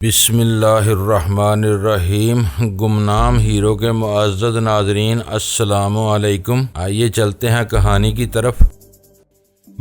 بسم اللہ الرحمن الرحیم۔ گمنام ہیرو کے معزز ناظرین، السلام علیکم۔ آئیے چلتے ہیں کہانی کی طرف۔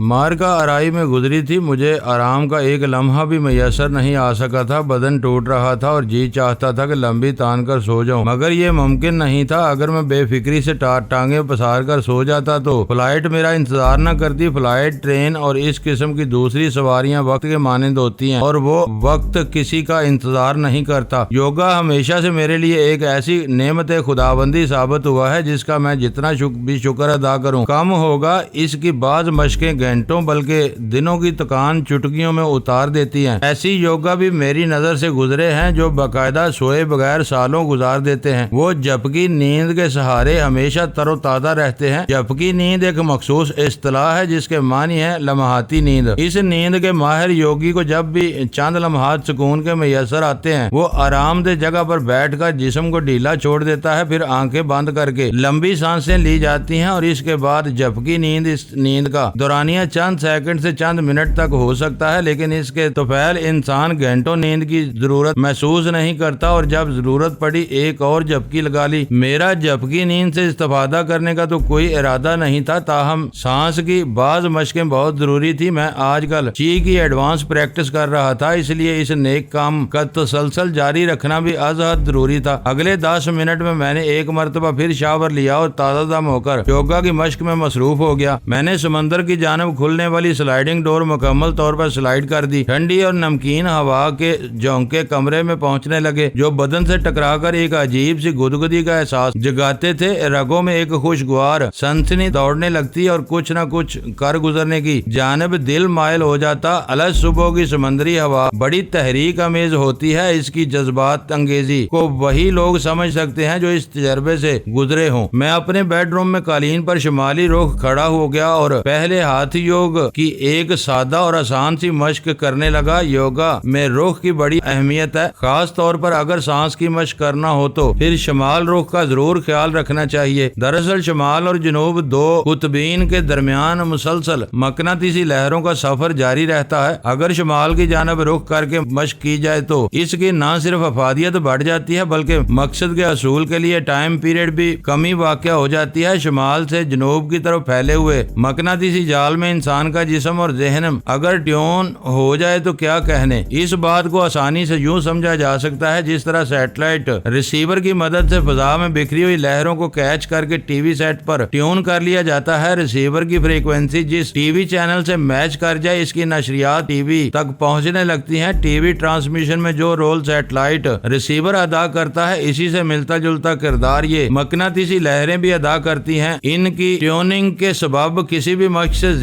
مارکا ارائی میں گزری تھی۔ مجھے آرام کا ایک لمحہ بھی میسر نہیں آ سکا تھا۔ بدن ٹوٹ رہا تھا اور جی چاہتا تھا کہ لمبی تان کر سو جاؤں، مگر یہ ممکن نہیں تھا۔ اگر میں بے فکری سے ٹانگیں پسار کر سو جاتا تو فلائٹ میرا انتظار نہ کرتی۔ فلائٹ، ٹرین اور اس قسم کی دوسری سواریاں وقت کے مانند ہوتی ہیں اور وہ وقت کسی کا انتظار نہیں کرتا۔ یوگا ہمیشہ سے میرے لیے ایک ایسی نعمت خداوندی ثابت ہوا ہے جس کا میں جتنا بھی شکر ادا کروں کم ہوگا۔ اس کی بعض مشقیں گھنٹوں بلکہ دنوں کی تکان چٹکیوں میں اتار دیتی ہیں۔ ایسی یوگا بھی میری نظر سے گزرے ہیں جو باقاعدہ سوئے بغیر سالوں گزار دیتے ہیں۔ وہ جھپکی نیند کے سہارے ہمیشہ تر و تازہ رہتے ہیں۔ جھپکی نیند ایک مخصوص اصطلاح ہے جس کے معنی ہے لمحاتی نیند۔ اس نیند کے ماہر یوگی کو جب بھی چند لمحات سکون کے میسر آتے ہیں، وہ آرام دہ جگہ پر بیٹھ کر جسم کو ڈھیلا چھوڑ دیتا ہے، پھر آنکھیں بند کر کے لمبی سانسیں لی جاتی ہیں اور اس کے بعد جھپکی نیند۔ اس نیند کا دورانیہ چند سیکنڈ سے چند منٹ تک ہو سکتا ہے، لیکن اس کے طفیل انسان گھنٹوں نیند کی ضرورت محسوس نہیں کرتا اور جب ضرورت پڑی ایک اور جھپکی لگا لی۔ میرا جھپکی نیند سے استفادہ کرنے کا تو کوئی ارادہ نہیں تھا، تاہم سانس کی بعض مشقیں بہت ضروری تھی۔ میں آج کل چی کی ایڈوانس پریکٹس کر رہا تھا، اس لیے اس نیک کام کا تسلسل جاری رکھنا بھی از حد ضروری تھا۔ اگلے 10 منٹ میں نے ایک مرتبہ پھر شاور لیا اور تازہ دم ہو کر یوگا کی مشق میں مصروف ہو گیا۔ میں نے سمندر کی جانب کھلنے والی سلائیڈنگ ڈور مکمل طور پر سلائیڈ کر دی۔ ٹھنڈی اور نمکین ہوا کے جھونکے کمرے میں پہنچنے لگے جو بدن سے ٹکرا کر ایک عجیب سی گدگدی کا احساس جگاتے تھے۔ رگوں میں ایک خوشگوار سنسنی دوڑنے لگتی اور کچھ نہ کچھ کر گزرنے کی جانب دل مائل ہو جاتا۔ الگ صبح کی سمندری ہوا بڑی تحریک امیز ہوتی ہے۔ اس کی جذبات انگیزی کو وہی لوگ سمجھ سکتے ہیں جو اس تجربے سے گزرے ہوں۔ میں اپنے بیڈ روم میں قالین پر شمالی رخ کھڑا ہو گیا اور پہلے ہاتھ یوگ کی ایک سادہ اور آسان سی مشق کرنے لگا۔ یوگا میں رخ کی بڑی اہمیت ہے، خاص طور پر اگر سانس کی مشق کرنا ہو تو پھر شمال رخ کا ضرور خیال رکھنا چاہیے۔ دراصل شمال اور جنوب دو قطبین کے درمیان مسلسل مقناطیسی لہروں کا سفر جاری رہتا ہے۔ اگر شمال کی جانب رخ کر کے مشق کی جائے تو اس کی نہ صرف افادیت بڑھ جاتی ہے بلکہ مقصد کے حصول کے لیے ٹائم پیریڈ بھی کمی واقع ہو جاتی ہے۔ شمال سے جنوب کی طرف پھیلے ہوئے مقناطیسی جال میں انسان کا جسم اور ذہن اگر ٹیون ہو جائے تو کیا کہنے۔ اس بات کو آسانی سے یوں سمجھا جا سکتا ہے جس طرح سیٹلائٹ ریسیور کی مدد سے فضا میں بکھری ہوئی لہروں کو کیچ کر کے ٹی وی سیٹ پر ٹیون کر لیا جاتا ہے۔ ریسیور کی فریکوینسی جس ٹی وی چینل سے میچ کر جائے اس کی نشریات ٹی وی تک پہنچنے لگتی ہیں۔ ٹی وی ٹرانسمیشن میں جو رول سیٹلائٹ ریسیور ادا کرتا ہے اسی سے ملتا جلتا کردار یہ مقناطیسی لہریں بھی ادا کرتی ہیں۔ ان کی ٹیوننگ کے سبب کسی بھی مقصد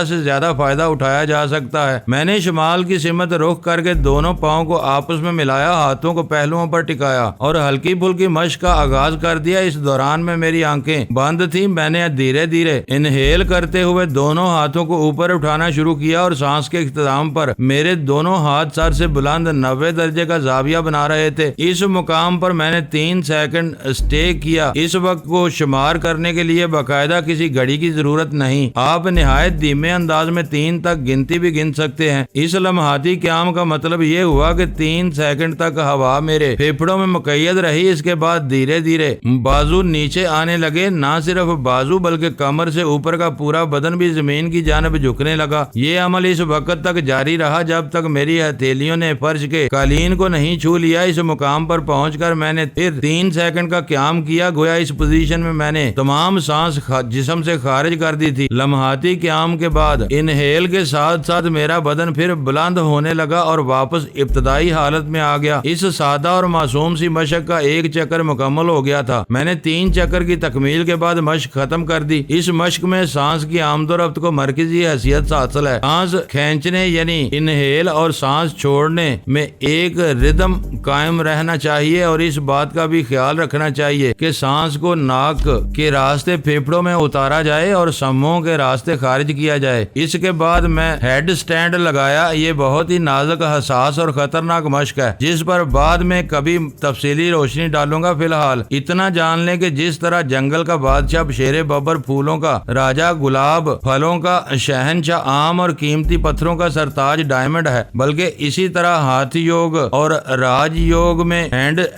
سے زیادہ فائدہ اٹھایا جا سکتا ہے۔ میں نے شمال کی سمت رخ کر کے دونوں پاؤں کو آپس میں ملایا، ہاتھوں کو پہلوؤں پر ٹکایا اور ہلکی پھلکی مشق کا آغاز کر دیا۔ اس دوران میں میری آنکھیں بند تھیں۔ میں نے دھیرے دھیرے انہیل کرتے ہوئے دونوں ہاتھوں کو اوپر اٹھانا شروع کیا اور سانس کے اختتام پر میرے دونوں ہاتھ سر سے بلند 90 درجے کا زاویہ بنا رہے تھے۔ اس مقام پر میں نے 3 سیکنڈ اسٹے کیا۔ اس وقت کو شمار کرنے کے لیے باقاعدہ کسی گھڑی کی ضرورت نہیں، آپ نہایت دھیمے انداز میں 3 تک گنتی بھی گن سکتے ہیں۔ اس لمحاتی قیام کا مطلب یہ ہوا کہ 3 سیکنڈ تک ہوا میرے پھیپھڑوں میں مقید رہی۔ اس کے بعد دھیرے دھیرے بازو نیچے آنے لگے، نہ صرف بازو بلکہ کمر سے اوپر کا پورا بدن بھی زمین کی جانب جھکنے لگا۔ یہ عمل اس وقت تک جاری رہا جب تک میری ہتھیلیوں نے فرش کے قالین کو نہیں چھو لیا۔ اس مقام پر پہنچ کر میں نے پھر 3 سیکنڈ کا قیام کیا، گویا اس پوزیشن میں نے تمام سانس جسم سے خارج کر دی تھی۔ لمحاتی قیام کے بعد انہیل کے ساتھ ساتھ میرا بدن پھر بلند ہونے لگا اور واپس ابتدائی حالت میں آ گیا۔ اس سادہ اور معصوم سی مشق کا ایک چکر مکمل ہو گیا تھا۔ میں نے 3 چکر کی تکمیل کے بعد مشق ختم کر دی۔ اس مشق میں سانس کی آمد و رفت کو مرکزی حیثیت حاصل ہے۔ سانس کھینچنے یعنی انہیل اور سانس چھوڑنے میں ایک ردم قائم رہنا چاہیے اور اس بات کا بھی خیال رکھنا چاہیے کہ سانس کو ناک کے راستے پھیپھڑوں میں اتارا جائے اور سموں کے راستے واسطے خارج کیا جائے۔ اس کے بعد میں ہیڈ سٹینڈ لگایا۔ یہ بہت ہی نازک، حساس اور خطرناک مشق ہے جس پر بعد میں کبھی تفصیلی روشنی ڈالوں گا۔ فی الحال اتنا جان لیں کہ جس طرح جنگل کا بادشاہ شیر ببر، پھولوں کا راجا گلاب، پھلوں کا شہنشاہ آم اور قیمتی پتھروں کا سرتاج ڈائمنڈ ہے، بلکہ اسی طرح ہاتھ یوگ اور راج یوگ میں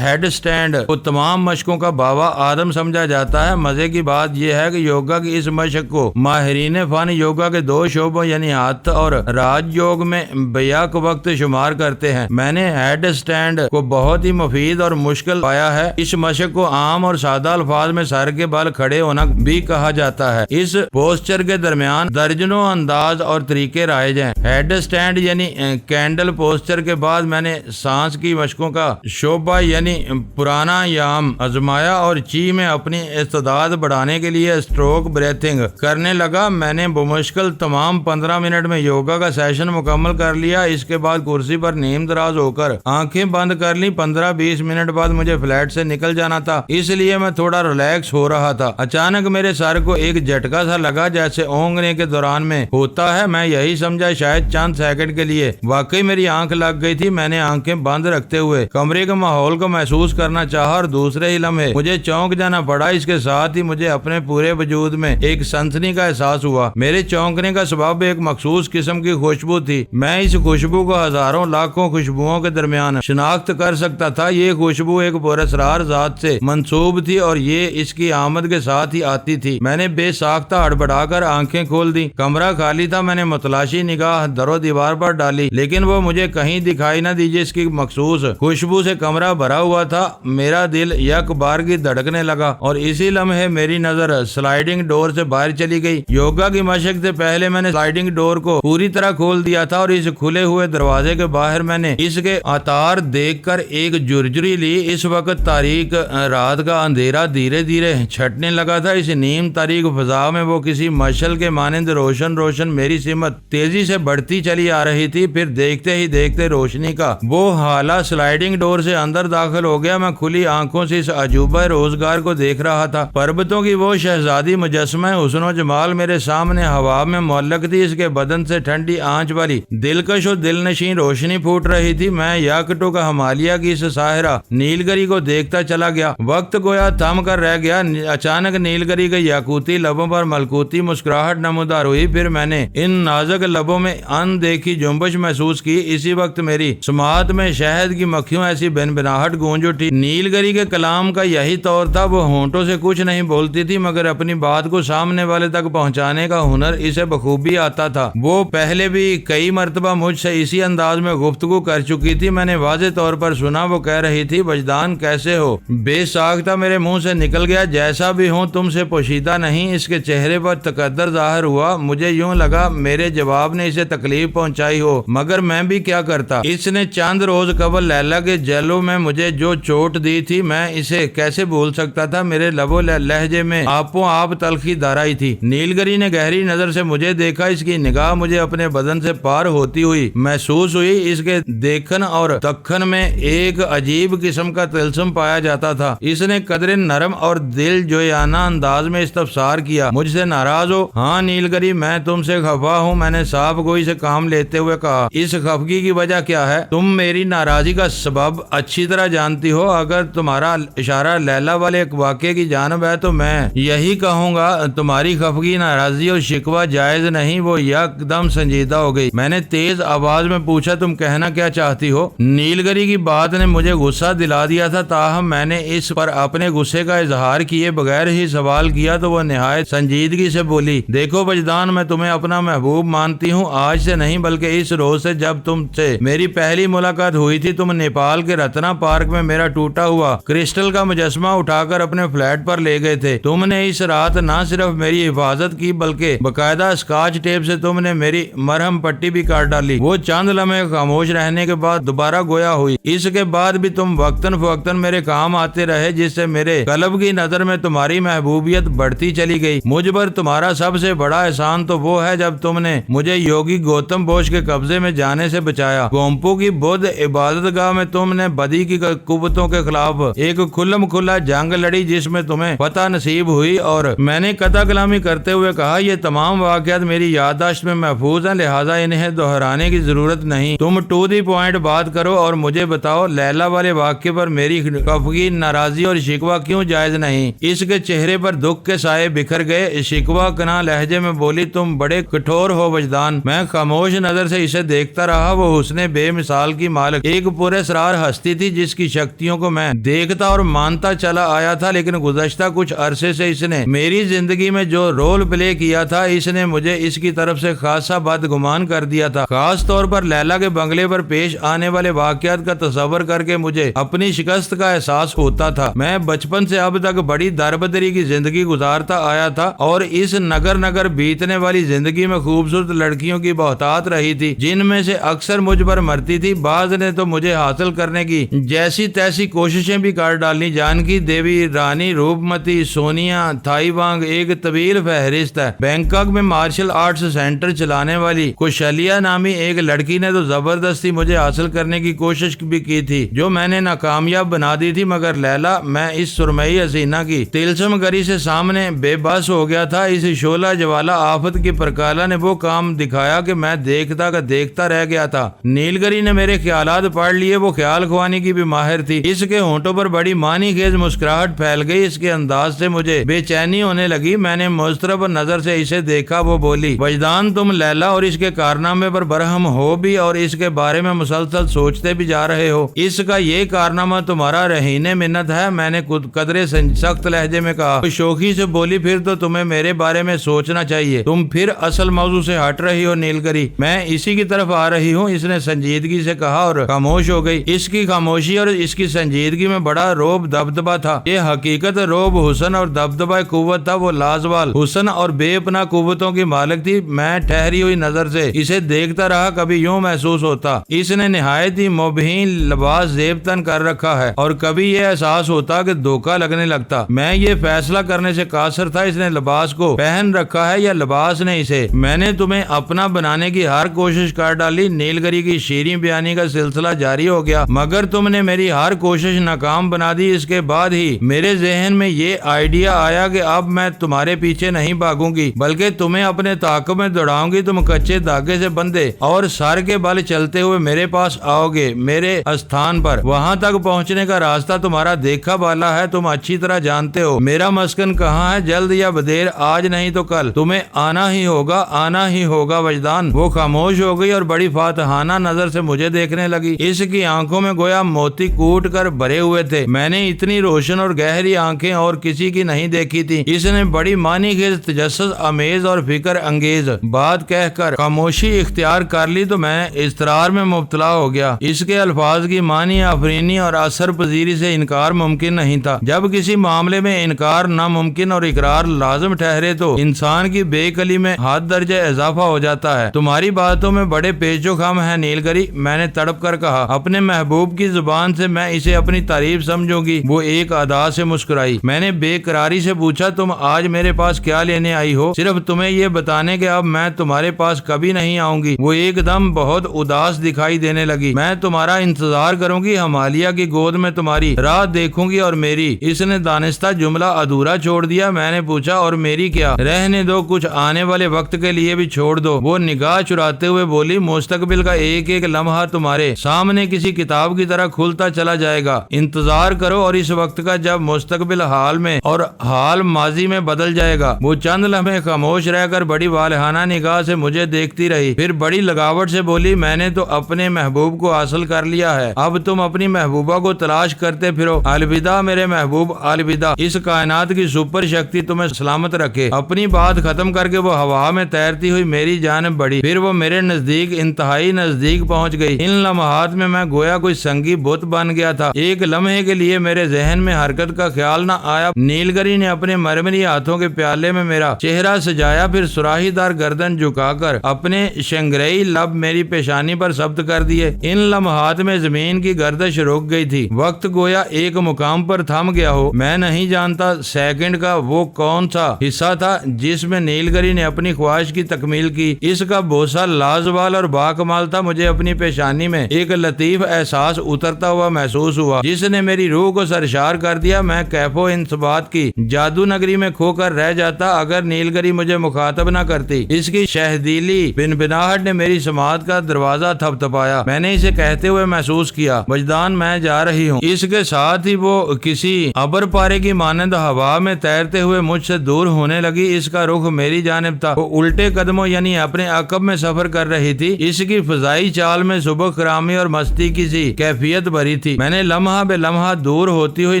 ہیڈ سٹینڈ کو تمام مشقوں کا بابا آدم سمجھا جاتا ہے۔ مزے کی بات یہ ہے کہ یوگا کی اس مشق کو ماہرین فن یوگا کے دو شعبوں یعنی ہاتھ اور راج یوگ میں بیک وقت شمار کرتے ہیں۔ میں نے ہیڈ سٹینڈ کو بہت ہی مفید اور مشکل پایا ہے۔ اس مشق کو عام اور سادہ الفاظ میں سر کے بل کھڑے ہونا بھی کہا جاتا ہے۔ اس پوسچر کے درمیان درجنوں انداز اور طریقے رائج ہیں۔ ہیڈ سٹینڈ یعنی کینڈل پوسچر کے بعد میں نے سانس کی مشقوں کا شعبہ یعنی پرانا یام آزمایا اور چی میں اپنی استعداد بڑھانے کے لیے اسٹروک بریتھنگ کرنے لگا۔ میں نے بمشکل تمام 15 منٹ میں یوگا کا سیشن مکمل کر لیا۔ اس کے بعد کرسی پر نیم دراز ہو کر آنکھیں بند کر لی۔ 15-20 منٹ بعد مجھے فلیٹ سے نکل جانا تھا، اس لیے میں تھوڑا ریلیکس ہو رہا تھا۔ اچانک میرے سر کو ایک جھٹکا سا لگا جیسے اونگنے کے دوران میں ہوتا ہے۔ میں یہی سمجھا شاید چند سیکنڈ کے لیے واقعی میری آنکھ لگ گئی تھی۔ میں نے آنکھیں بند رکھتے ہوئے کمرے کے ماحول کو محسوس کرنا چاہا اور دوسرے ہی لمحے مجھے چونک جانا پڑا۔ اس کے ساتھ ہی مجھے اپنے پورے وجود میں ایک سنسنی کا احساس ہوا۔ میرے چونکنے کا سبب ایک مخصوص قسم کی خوشبو تھی۔ میں اس خوشبو کو ہزاروں لاکھوں خوشبوؤں کے درمیان شناخت کر سکتا تھا۔ یہ خوشبو ایک پراسرار ذات سے منسوب تھی اور یہ اس کی آمد کے ساتھ ہی آتی تھی۔ میں نے بے ساختہ ہڑبڑا کر آنکھیں کھول دی۔ کمرہ خالی تھا۔ میں نے متلاشی نگاہ در و دیوار پر ڈالی لیکن وہ مجھے کہیں دکھائی نہ دی۔ جس کی مخصوص خوشبو سے کمرہ بھرا ہوا تھا، میرا دل یک بار کی دھڑکنے لگا اور اسی لمحے میری نظر سلائیڈنگ ڈور سے باہر چلی گئی۔ یوگا کی مشق سے پہلے میں نے سلائیڈنگ ڈور کو پوری طرح کھول دیا تھا اور اس کھلے ہوئے دروازے کے باہر میں نے اس کے آثار دیکھ کر ایک جرجری لی۔ اس وقت تاریک رات کا اندھیرا دھیرے دھیرے چھٹنے لگا تھا۔ اس نیم تاریک فضا میں وہ کسی مشعل کے مانند روشن میری سمت تیزی سے بڑھتی چلی آ رہی تھی۔ پھر دیکھتے ہی دیکھتے روشنی کا وہ حالہ سلائیڈنگ ڈور سے اندر داخل ہو گیا۔ میں کھلی آنکھوں سے اس عجوبہ روزگار کو دیکھ رہا تھا۔ پربتوں کی وہ شہزادی مجسمہ حسن و جمال میرے سامنے ہوا میں معلق تھی۔ اس کے بدن سے ٹھنڈی آنچ والی دلکش و دل نشین روشنی پھوٹ رہی تھی۔ میں یکٹو کا ہمالیہ کی اس ساحرہ نیلگری کو دیکھتا چلا گیا۔ وقت گویا تھم کر رہ گیا۔ اچانک نیلگری کے یاقوتی لبوں پر ملکوتی مسکراہٹ نمودار ہوئی۔ پھر میں نے ان نازک لبوں میں ان دیکھی جنبش محسوس کی۔ اسی وقت میری سماعت میں شہد کی مکھیوں ایسی بنبناہٹ گونج اٹھی۔ نیلگری کے کلام کا یہی طور تھا۔ وہ ہونٹوں سے کچھ نہیں بولتی تھی مگر اپنی بات کو سامنے والے تک پہنچانے کا ہنر اسے بخوبی آتا تھا۔ وہ پہلے بھی کئی مرتبہ مجھ سے اسی انداز میں گفتگو کر چکی تھی۔ میں نے واضح طور پر سنا وہ کہہ رہی تھی، وجدان کیسے ہو؟ بے ساختہ میرے منہ سے نکل گیا، جیسا بھی ہوں تم سے پوشیدہ نہیں۔ اس کے چہرے پر تقدر ظاہر ہوا۔ مجھے یوں لگا میرے جواب نے اسے تکلیف پہنچائی ہو، مگر میں بھی کیا کرتا۔ اس نے چند روز قبل لیلا کے جیلوں میں مجھے جو چوٹ دی تھی میں اسے کیسے بھول سکتا تھا۔ میرے لب و لہجے میں آپوں آپ تلخی دھرائی تھی۔ نیلگری نے گہری نظر سے مجھے دیکھا۔ اس کی نگاہ مجھے اپنے بدن سے پار ہوتی ہوئی محسوس ہوئی۔ اس کے دیکھن اور تکھن میں ایک عجیب قسم کا طلسم پایا جاتا تھا۔ اس نے قدرے نرم اور دل جویانہ انداز میں استفسار کیا، مجھ سے ناراض ہو؟ ہاں نیلگری، میں تم سے خفا ہوں، میں نے صاف گوئی سے کام لیتے ہوئے کہا۔ اس خفگی کی وجہ کیا ہے؟ تم میری ناراضی کا سبب اچھی طرح جانتی ہو۔ اگر تمہارا اشارہ لیلا والے ایک واقعے کی جانب ہے تو میں یہی کہوں گا تمہاری خفگی، ناراضی اور شکوہ جائز نہیں۔ وہ یک دم سنجیدہ ہو گئی۔ میں نے تیز آواز میں پوچھا، تم کہنا کیا چاہتی ہو؟ نیلگری کی بات نے مجھے غصہ دلا دیا تھا، تاہم میں نے اس پر اپنے غصے کا اظہار کیے بغیر ہی سوال کیا تو وہ نہایت سنجیدگی سے بولی، دیکھو وجدان، میں تمہیں اپنا محبوب مانتی ہوں۔ آج سے نہیں بلکہ اس روز سے جب تم سے میری پہلی ملاقات ہوئی تھی۔ تم نیپال کے رتنا پارک میں میرا ٹوٹا ہوا کرسٹل کا مجسمہ اٹھا کر اپنے فلیٹ پر لے گئے تھے۔ تم نے اس رات نہ صرف میری حفاظت کی بلکہ باقاعدہ اسکاچ ٹیپ سے تم نے میری مرہم پٹی بھی کاٹ ڈالی۔ وہ چند لمحے خاموش رہنے کے بعد دوبارہ گویا ہوئی، اس کے بعد بھی تم وقتاً فوقتاً میرے کام آتے رہے، جس سے میرے قلب کی نظر میں تمہاری محبوبیت بڑھتی چلی گئی۔ مجھ پر تمہارا سب سے بڑا احسان تو وہ ہے جب تم نے مجھے یوگی گوتم بوش کے قبضے میں جانے سے بچایا۔ گومپو کی بدھ عبادت گاہ میں تم نے بدی کی قوتوں کے خلاف ایک کھلم کھلا جنگ لڑی جس میں تمہیں فتح نصیب ہوئی، اور میں نے قطع کلامی کرتے ہوئے کہا کہا یہ تمام واقعات میری یادداشت میں محفوظ ہیں، لہٰذا انہیں دہرانے کی ضرورت نہیں، تم ٹو دی پوائنٹ بات کرو اور مجھے بتاؤ لیلا والے واقعے پر میری خفگی، ناراضی اور شکوہ کیوں جائز نہیں؟ اس کے چہرے پر دکھ کے سائے بکھر گئے، شکوہ کنا لہجے میں بولی تم بڑے کٹھور ہو وجدان۔ میں خاموش نظر سے اسے دیکھتا رہا، وہ حسن بے مثال کی مالک ایک پراسرار ہستی تھی جس کی شکتیوں کو میں دیکھتا اور مانتا چلا آیا تھا، لیکن گزشتہ کچھ عرصے سے اس نے میری زندگی میں جو رول پلے کیا تھا اس نے مجھے اس کی طرف سے خاصا بدگمان کر دیا تھا۔ خاص طور پر لیلا کے بنگلے پر پیش آنے والے واقعات کا تصور کر کے مجھے اپنی شکست کا احساس ہوتا تھا۔ میں بچپن سے اب تک بڑی دربدری کی زندگی گزارتا آیا تھا اور اس نگر بیتنے والی زندگی میں خوبصورت لڑکیوں کی بہتات رہی تھی، جن میں سے اکثر مجھ پر مرتی تھی، بعض نے تو مجھے حاصل کرنے کی جیسی تیسی کوششیں بھی کر ڈالنی۔ جانکی دیوی، رانی روپمتی، سونیا، تھائی وانگ، ایک طویل فہرست ہے۔ بینکاک میں مارشل آرٹس سینٹر چلانے والی کوشلیہ نامی ایک لڑکی نے تو زبردستی مجھے حاصل کرنے کی کوشش بھی کی تھی، جو میں نے ناکامیاب بنا دی تھی، مگر لیلا، میں اس سرمئی حسینہ کی تلسم گری سے سامنے بے بس ہو گیا تھا۔ اس شعلہ جوالا آفت کی پرکالہ نے وہ کام دکھایا کہ میں دیکھتا رہ گیا تھا۔ نیلگری نے میرے خیالات پڑھ لیے، وہ خیال خوانی کی بھی ماہر تھی۔ اس کے ہونٹوں پر بڑی معنی خیز مسکراہٹ پھیل گئی، اس کے انداز سے مجھے بے چینی ہونے لگی۔ میں نے مضطرب نظر سے اسے دیکھا، وہ بولی وجدان تم لیلا اور اس کے کارنامے پر برہم ہو بھی اور اس کے بارے میں مسلسل سوچتے بھی جا رہے ہو، اس کا یہ کارنامہ تمہارا رہین منت ہے۔ میں نے قدرے سخت لہجے میں کہا۔ شوخی سے بولی پھر تو تمہیں میرے بارے میں سوچنا چاہیے، تم پھر اصل موضوع سے ہٹ رہی ہو نیلگری، میں اسی کی طرف آ رہی ہوں، اس نے سنجیدگی سے کہا اور خاموش ہو گئی۔ اس کی خاموشی اور اس کی سنجیدگی میں بڑا روب دبدبا تھا۔ یہ حقیقت روب حسن اور دبدبہ قوت تھا، وہ لازوال حسن اور بے پناہ قوتوں کی مالک تھی۔ میں ٹھہری ہوئی نظر سے اسے دیکھتا رہا، کبھی یوں محسوس ہوتا اس نے نہایت ہی مبہین لباس زیب تن کر رکھا ہے، اور کبھی یہ احساس ہوتا کہ دھوکہ لگنے لگتا۔ میں یہ فیصلہ کرنے سے قاصر تھا اس نے لباس کو پہن رکھا ہے یا لباس نے اسے۔ میں نے تمہیں اپنا بنانے کی ہر کوشش کر ڈالی، نیلگری کی شیریں بیانی کا سلسلہ جاری ہو گیا، مگر تم نے میری ہر کوشش ناکام بنا دی۔ اس کے بعد ہی میرے ذہن میں یہ آئیڈیا آیا کہ اب میں تمہارے پیچھے نہیں بھاگوں گی، بلکہ تمہیں اپنے تعاقب میں دوڑاؤں گی۔ تم کچے دھاگے سے بندھے اور سر کے بل چلتے ہوئے میرے پاس آؤ گے، میرے استھان پر۔ وہاں تک پہنچنے کا راستہ تمہارا دیکھا بالا ہے، تم اچھی طرح جانتے ہو میرا مسکن کہاں ہے۔ جلد یا بدیر، آج نہیں تو کل تمہیں آنا ہی ہوگا وجدان۔ وہ خاموش ہو گئی اور بڑی فاتحانہ نظر سے مجھے دیکھنے لگی۔ اس کی آنکھوں میں گویا موتی کوٹ کر بھرے ہوئے تھے۔ میں نے اتنی روشن اور گہری آنکھیں اور کسی کی نہیں دیکھی تھی۔ اس نے بڑی معنی خیز، تجسس آمیز اور فکر انگیز بات کہہ کر خاموشی اختیار کر لی تو میں اضطرار میں مبتلا ہو گیا۔ اس کے الفاظ کی معنی آفرینی اور اثر پذیری سے انکار ممکن نہیں تھا۔ جب کسی معاملے میں انکار ناممکن اور اقرار لازم ٹھہرے تو انسان کی بے کلی میں حد درجہ اضافہ ہو جاتا ہے۔ تمہاری باتوں میں بڑے پیچ و خم ہے نیلگری، میں نے تڑپ کر کہا۔ اپنے محبوب کی زبان سے میں اسے اپنی تعریف سمجھوں گی۔ وہ ایک ادا سے مسکرائی۔ میں نے بے قراری سے پوچھا تم آج میرے پاس کیا لینے آئی ہو؟ صرف تمہیں یہ بتانے کہ اب میں تمہارے پاس کبھی نہیں آؤں گی۔ وہ ایک دم بہت اداس دکھائی دینے لگی۔ میں تمہارا انتظار کروں گی، ہمالیہ کی گود میں تمہاری راہ دیکھوں گی اور میری۔ اس نے دانستہ جملہ ادھورا چھوڑ دیا۔ میں نے پوچھا اور میری کیا؟ رہنے دو، کچھ آنے والے وقت کے لیے بھی چھوڑ دو۔ وہ نگاہ چراتے ہوئے بولی مستقبل کا ایک ایک لمحہ تمہارے سامنے کسی کتاب کی طرح کھلتا چلا جائے گا۔ انتظار کرو اور اس وقت کا جب مستقبل حال میں اور حال ماضی میں بدل جائے گا۔ وہ چند لمحے خاموش رہ کر بڑی والہانہ نگاہ سے مجھے دیکھتی رہی، پھر بڑی لگاوٹ سے بولی میں نے تو اپنے محبوب کو حاصل کر لیا ہے، اب تم اپنی محبوبہ کو تلاش کرتے پھرو۔ الوداع میرے محبوب، الوداع۔ اس کائنات کی سپر شکتی تمہیں سلامت رکھے۔ اپنی بات ختم کر کے وہ ہوا میں تیرتی ہوئی میری جانب بڑھی، پھر وہ میرے نزدیک انتہائی نزدیک پہنچ گئی۔ ان لمحات میں میں گویا کوئی سنگی بت بن گیا تھا۔ ایک لمحے کے لیے میرے ذہن میں حرکت کا خیال نہ آیا۔ نیلگری نے اپنے مرمری ہاتھوں کے پیالے میں میرا چہرہ سجایا، پھر سراہی دار گردن جھکا کر اپنے شنگریئی لب میری پیشانی پر ثبت کر دیے۔ ان لمحات میں زمین کی گردش رک گئی تھی، وقت گویا ایک مقام پر تھم گیا ہو۔ میں نہیں جانتا سیکنڈ کا وہ کون سا حصہ تھا جس میں نیلگری نے اپنی خواہش کی تکمیل کی۔ اس کا بوسہ لازوال اور باکمال تھا۔ مجھے اپنی پیشانی میں ایک لطیف احساس اترتا ہوا محسوس ہوا جس نے میری روح کو سرشار کر دیا۔ میں کیف و انثبات کی جادو نگری میں کھو کر رہ جاتا اگر نیلگری مجھے مخاطب نہ کرتی۔ اس کی شہدیلی بنبناہٹ نے میری سماعت کا دروازہ تھپتھپایا۔ میں نے اسے کہتے ہوئے محسوس کیا، وجدان میں جا رہی ہوں۔ اس کے ساتھ ہی وہ کسی ابر پارے کی مانند ہوا میں تیرتے ہوئے مجھ سے دور ہونے لگی۔ اس کا رخ میری جانب تھا۔ وہ الٹے قدموں یعنی اپنے عقب میں سفر کر رہی تھی۔ اس کی فضائی چال میں صبح خرامی اور مستی کی سی کیفیت بھری تھی۔ میں نے لمحہ بے لمحہ دور ہوتی ہوئی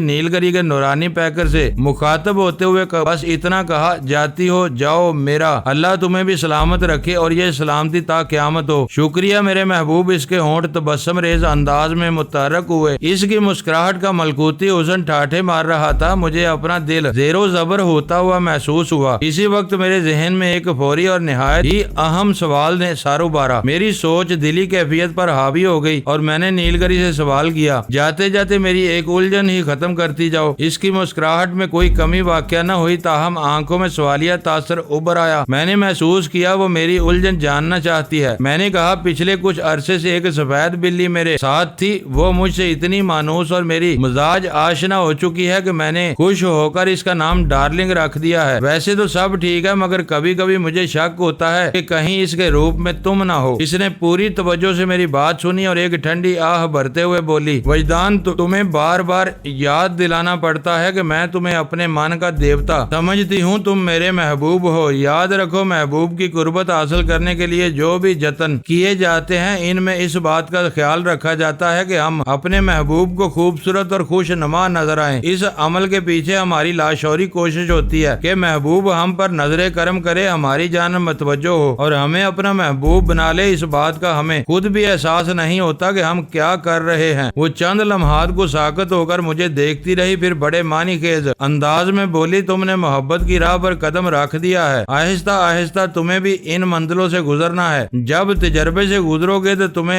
نیلگری کے نورانی پیکر سے مخاطب ہوتے ہوئے بس اتنا کہا، جاتی ہو جاؤ میرا، اللہ تمہیں بھی سلامت رکھے اور یہ سلامتی تا قیامت ہو۔ شکریہ میرے محبوب۔ اس کے ہونٹ تبسم ریز انداز میں متحرک ہوئے۔ اس کی مسکراہٹ کا ملکوتی حسن ٹھاٹھے مار رہا تھا۔ مجھے اپنا دل زیر و زبر ہوتا ہوا محسوس ہوا۔ اسی وقت میرے ذہن میں ایک فوری اور نہایت ہی اہم سوال نے سار ابھارا۔ میری سوچ دلی کیفیت پر حاوی ہو گئی اور میں نے نیلگری سے سوال کیا، جاتے جاتے میری ایک الجھن ہی ختم کرتی جاؤ۔ اس کی مسکراہٹ میں کوئی کمی واقع نہ ہوئی، تاہم آنکھوں میں سوالیہ تاثر ابھر آیا۔ میں نے محسوس کیا وہ میری الجھن جاننا چاہتی ہے۔ میں نے کہا، پچھلے کچھ عرصے سے ایک سفید بلی میرے ساتھ تھی۔ وہ مجھ سے اتنی مانوس اور میری مزاج آشنا ہو چکی ہے کہ میں نے خوش ہو کر اس کا نام ڈارلنگ رکھ دیا ہے۔ ویسے تو سب ٹھیک ہے، مگر کبھی کبھی مجھے شک ہوتا ہے کہ کہیں اس کے روپ میں تم نہ ہو۔ اس نے پوری توجہ سے میری بات سنی اور ایک ٹھنڈی آہ بھرتے ہوئے بولی، وجدان، تمہیں بار بار یاد دلانا پڑتا ہے کہ میں تمہیں اپنے من کا دیوتا سمجھتی ہوں۔ تم میرے محبوب ہو۔ یاد رکھو، محبوب کی قربت حاصل کرنے کے لیے جو بھی جتن کیے جاتے ہیں، ان میں اس بات کا خیال رکھا جاتا ہے کہ ہم اپنے محبوب کو خوبصورت اور خوش نما نظر آئیں۔ اس عمل کے پیچھے ہماری لاشعوری کوشش ہوتی ہے کہ محبوب ہم پر نظر کرم کرے، ہماری جانب متوجہ ہو اور ہمیں اپنا محبوب بنا لے۔ اس بات کا ہمیں خود بھی احساس نہیں ہوتا کہ ہم کیا کر رہے ہیں۔ وہ چند لمحات کو ساکت ہو کر مجھے دیکھتی رہی، پھر بڑے معنی خیز انداز میں بولی، تم نے محبت کی راہ پر قدم رکھ دیا ہے۔ آہستہ آہستہ تمہیں بھی ان منزلوں سے گزرنا ہے۔ جب تجربے سے گزرو گے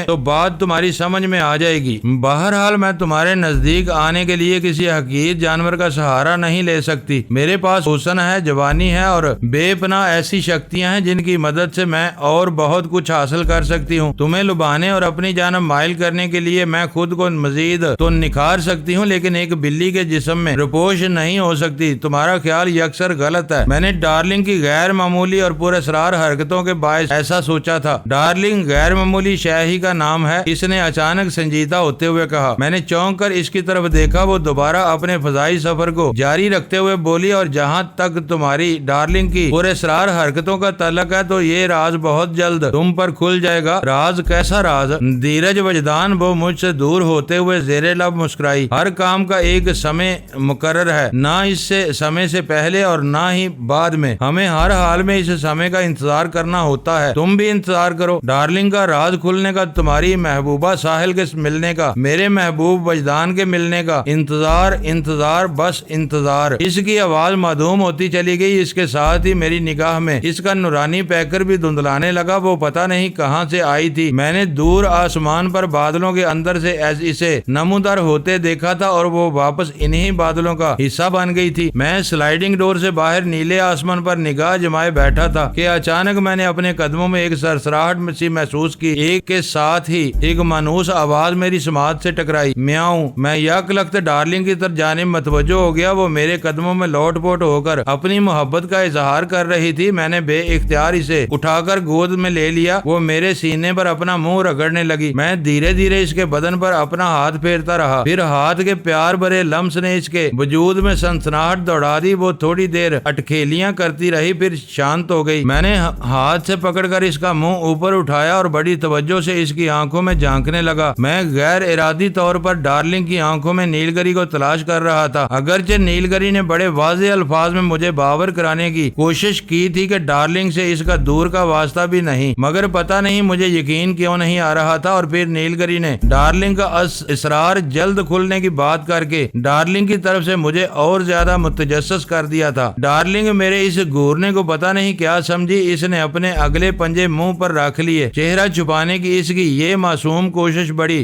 تو بات تمہاری سمجھ میں آ جائے گی۔ بہرحال میں تمہارے نزدیک آنے کے لیے کسی حقیر جانور کا سہارا نہیں لے سکتی۔ میرے پاس حسن ہے، جوانی ہے اور بے پناہ ایسی شکتیاں ہیں جن کی مدد سے میں اور بہت کچھ حاصل کر سکتی ہوں۔ تمہیں لبانے اور اپنی جانب مائل کرنے کے لیے میں خود کو مزید تو نکھار سکتی ہوں، لیکن ایک بلی کے جسم میں روپوش نہیں ہو سکتی۔ تمہارا خیال یکسر غلط ہے۔ میں نے ڈارلنگ کی غیر معمولی اور پراسرار حرکتوں کے باعث ایسا سوچا تھا۔ ڈارلنگ غیر معمولی شے ہی کا نام ہے، اس نے اچانک سنجیدہ ہوتے ہوئے کہا۔ میں نے چونک کر اس کی طرف دیکھا۔ وہ دوبارہ اپنے فضائی سفر کو جاری رکھتے ہوئے بولی، اور جہاں تک تمہاری ڈارلنگ کی پراسرار حرکتوں کا تعلق ہے تو یہ راز بہت جلد تم پر کھل جائے گا۔ راز؟ کیسا راز؟ دھیرج وجدان۔ وہ مجھ سے دور ہوتے ہوئے زیر لب مسکرائی۔ ہر کام کا ایک سمے مقرر ہے، نہ اس سے سمے سے پہلے اور نہ ہی بعد میں۔ ہمیں ہر حال میں اس سمے کا انتظار کرنا ہوتا ہے۔ تم بھی انتظار کرو۔ ڈارلنگ کا راز کھلنے کا، تمہاری محبوبہ ساحل کے ملنے کا، میرے محبوب وجدان کے ملنے کا۔ انتظار، انتظار، بس انتظار۔ اس کی آواز معدوم ہوتی چلی گئی۔ اس کے ساتھ ہی میری نگاہ میں اس کا نورانی پیکر بھی دھندلانے لگا۔ وہ پتہ نہیں کہاں سے آئی تھی۔ میں نے دور آسمان پر بادلوں کے اندر سے اسے نمودار ہوتے دیکھا تھا اور وہ واپس انہی بادلوں کا حصہ بن گئی تھی۔ میں سلائیڈنگ ڈور سے باہر نیلے آسمان پر نگاہ جمائے بیٹھا تھا کہ اچانک میں نے اپنے قدموں میں ایک سرسراہٹ سی محسوس کی۔ ایک کے ساتھ ہی ایک مانوس آواز میری سماعت سے ٹکرائی، میاؤں۔ میں یک لخت ڈارلنگ کی طرف جانب متوجہ ہو گیا۔ وہ میرے قدموں میں لوٹ پوٹ ہو کر اپنی محبت کا اظہار کر رہی تھی۔ میں نے بے اختیار اسے اٹھا کر گود میں لے لیا۔ وہ میرے سینے پر اپنا منہ رگڑنے لگی۔ میں دھیرے دھیرے اس کے بدن پر اپنا ہاتھ پھیرتا رہا، پھر ہاتھ کے پیار بھرے لمس نے اس کے وجود میں سنسناہٹ دوڑا دی۔ وہ تھوڑی دیر اٹکھیلیاں کرتی رہی، پھر شانت ہو گئی۔ میں نے ہاتھ سے پکڑ کر اس کا منہ اوپر اٹھایا اور بڑی توجہ سے اس کی آنکھوں میں جھانکنے لگا۔ میں غیر ارادی طور پر ڈارلنگ کی آنکھوں میں نیلگری کو تلاش کر رہا تھا۔ اگرچہ نیلگری نے بڑے واضح الفاظ میں مجھے باور کرانے کی کوشش کی تھی کہ ڈارلنگ سے اس کا دور کا واسطہ بھی نہیں، مگر پتہ نہیں مجھے یقین کیوں نہیں آ رہا تھا۔ اور پھر نیلگری نے ڈارلنگ کا اصرار جلد کھلنے کی بات کر کے ڈارلنگ کی طرف سے مجھے اور زیادہ متجسس کر دیا تھا۔ ڈارلنگ میرے اس گھورنے کو پتہ نہیں کیا سمجھی۔ اس نے اپنے اگلے پنجے منہ پر رکھ لیے۔ چہرہ چھپانے کی اس کی یہ معصوم کوشش بڑی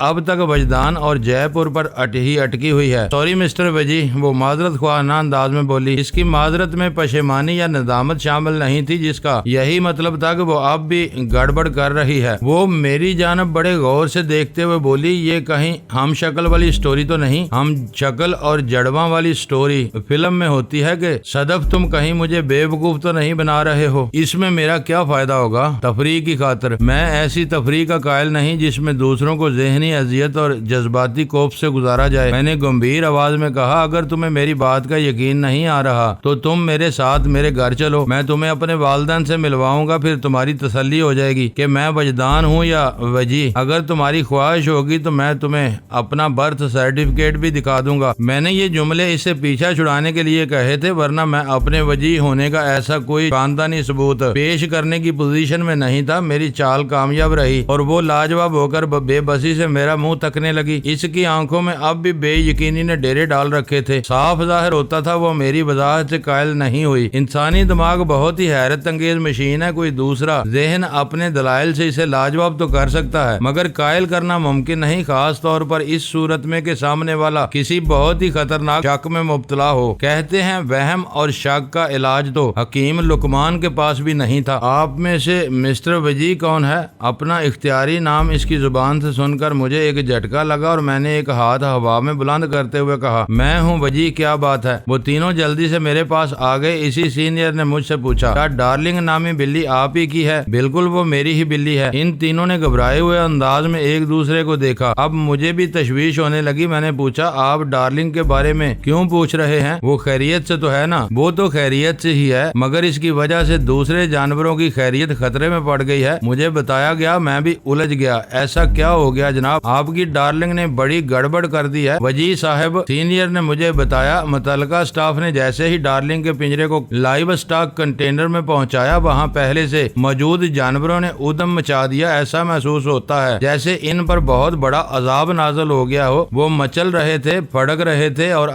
اب تک وجدان اور جے پور پر اٹکی ہوئی ہے۔ سوری مسٹر وجی، وہ معذرت خواہانہ انداز میں بولی۔ اس کی معذرت میں پشیمانی یا ندامت شامل نہیں تھی، جس کا یہی مطلب تھا کہ وہ اب بھی گڑبڑ کر رہی ہے۔ وہ میری جانب بڑے غور سے دیکھتے ہوئے بولی، یہ کہیں ہم شکل والی سٹوری تو نہیں؟ ہم شکل اور جڑواں والی سٹوری فلم میں ہوتی ہے کہ صدف تم کہیں مجھے بے وقوف تو نہیں بنا رہے ہو؟ اس میں میرا کیا فائدہ ہوگا؟ تفریح کی خاطر میں ایسی تفریح کا قائل نہیں جس میں دوسروں کو ذہنی اذیت اور جذباتی کوف سے گزارا جائے۔ میں نے گمبھیر آواز میں کہا، اگر تمہیں میری بات کا یقین نہیں آ رہا تو تم میرے ساتھ میرے گھر چلو، میں تمہیں اپنے والدین سے ملواؤں گا، پھر تمہاری تسلی ہو جائے گی کہ میں وجدان ہوں یا وجی۔ اگر تمہاری خواہش ہوگی تو میں تمہیں اپنا برتھ سرٹیفکیٹ بھی دکھا دوں گا۔ میں نے یہ جملے اس سے پیچھا چھڑانے کے لیے کہے تھے، ورنہ میں اپنے وجی ہونے کا ایسا کوئی خاندانی ثبوت پیش کرنے کی پوزیشن میں نہیں تھا۔ میری چال کامیاب رہی اور وہ لاجواب ہو کر بے بسی سے میرا منہ تکنے لگی۔ اس کی آنکھوں میں اب بھی بے یقینی نے ڈیرے ڈال رکھے تھے۔ صاف ظاہر ہوتا تھا وہ میری وضاحت سے قائل نہیں ہوئی۔ انسانی دماغ بہت ہی حیرت انگیز مشین ہے، کوئی دوسرا ذہن اپنے دلائل سے اسے لاجواب تو کر سکتا ہے مگر قائل کرنا ممکن نہیں، خاص طور پر اس صورت میں کہ سامنے والا کسی بہت ہی خطرناک شک میں مبتلا ہو۔ کہتے ہیں وہم اور شک کا علاج تو حکیم لقمان کے پاس بھی نہیں تھا۔ آپ میں سے مسٹر وجی کون ہے؟ اپنا اختیاری نام اس کی زبان سے سن کر مجھے ایک جھٹکا لگا اور میں نے ایک ہاتھ ہوا میں بلند کرتے ہوئے کہا، میں ہوں وجی، کیا بات ہے؟ وہ تینوں جلدی سے میرے پاس آ گئے۔ اسی سینئر نے مجھ سے پوچھا، کیا ڈارلنگ نامی بلی آپ ہی کی ہے؟ بالکل، وہ میری ہی بلی ہے۔ ان تینوں نے گھبرائے ہوئے انداز میں ایک دوسرے کو دیکھا۔ اب مجھے بھی تشویش ہونے لگی۔ میں نے پوچھا، آپ ڈارلنگ کے بارے میں کیوں پوچھ رہے ہیں؟ وہ خیریت سے تو ہے نا؟ وہ تو خیریت سے ہی ہے، مگر اس کی وجہ سے دوسرے جانوروں کی خیریت خطرے میں پڑ گئی ہے۔ مجھے بتایا گیا، میں بھی الجھ گیا۔ ایسا کیا ہو گیا جناب؟ آپ کی ڈارلنگ نے بڑی گڑبڑ کر دی ہے وجی صاحب۔ سینئر نے مجھے بتایا، متعلقہ سٹاف نے جیسے ہی ڈارلنگ کے پنجرے کو لائیو سٹاک کنٹینر میں پہنچایا، وہاں پہلے سے موجود جانوروں نے ادم مچا دیا۔ ایسا محسوس ہوتا ہے جیسے ان پر بہت بڑا عذاب نازل ہو گیا ہو۔ وہ مچل رہے تھے، پھڑک رہے تھے اور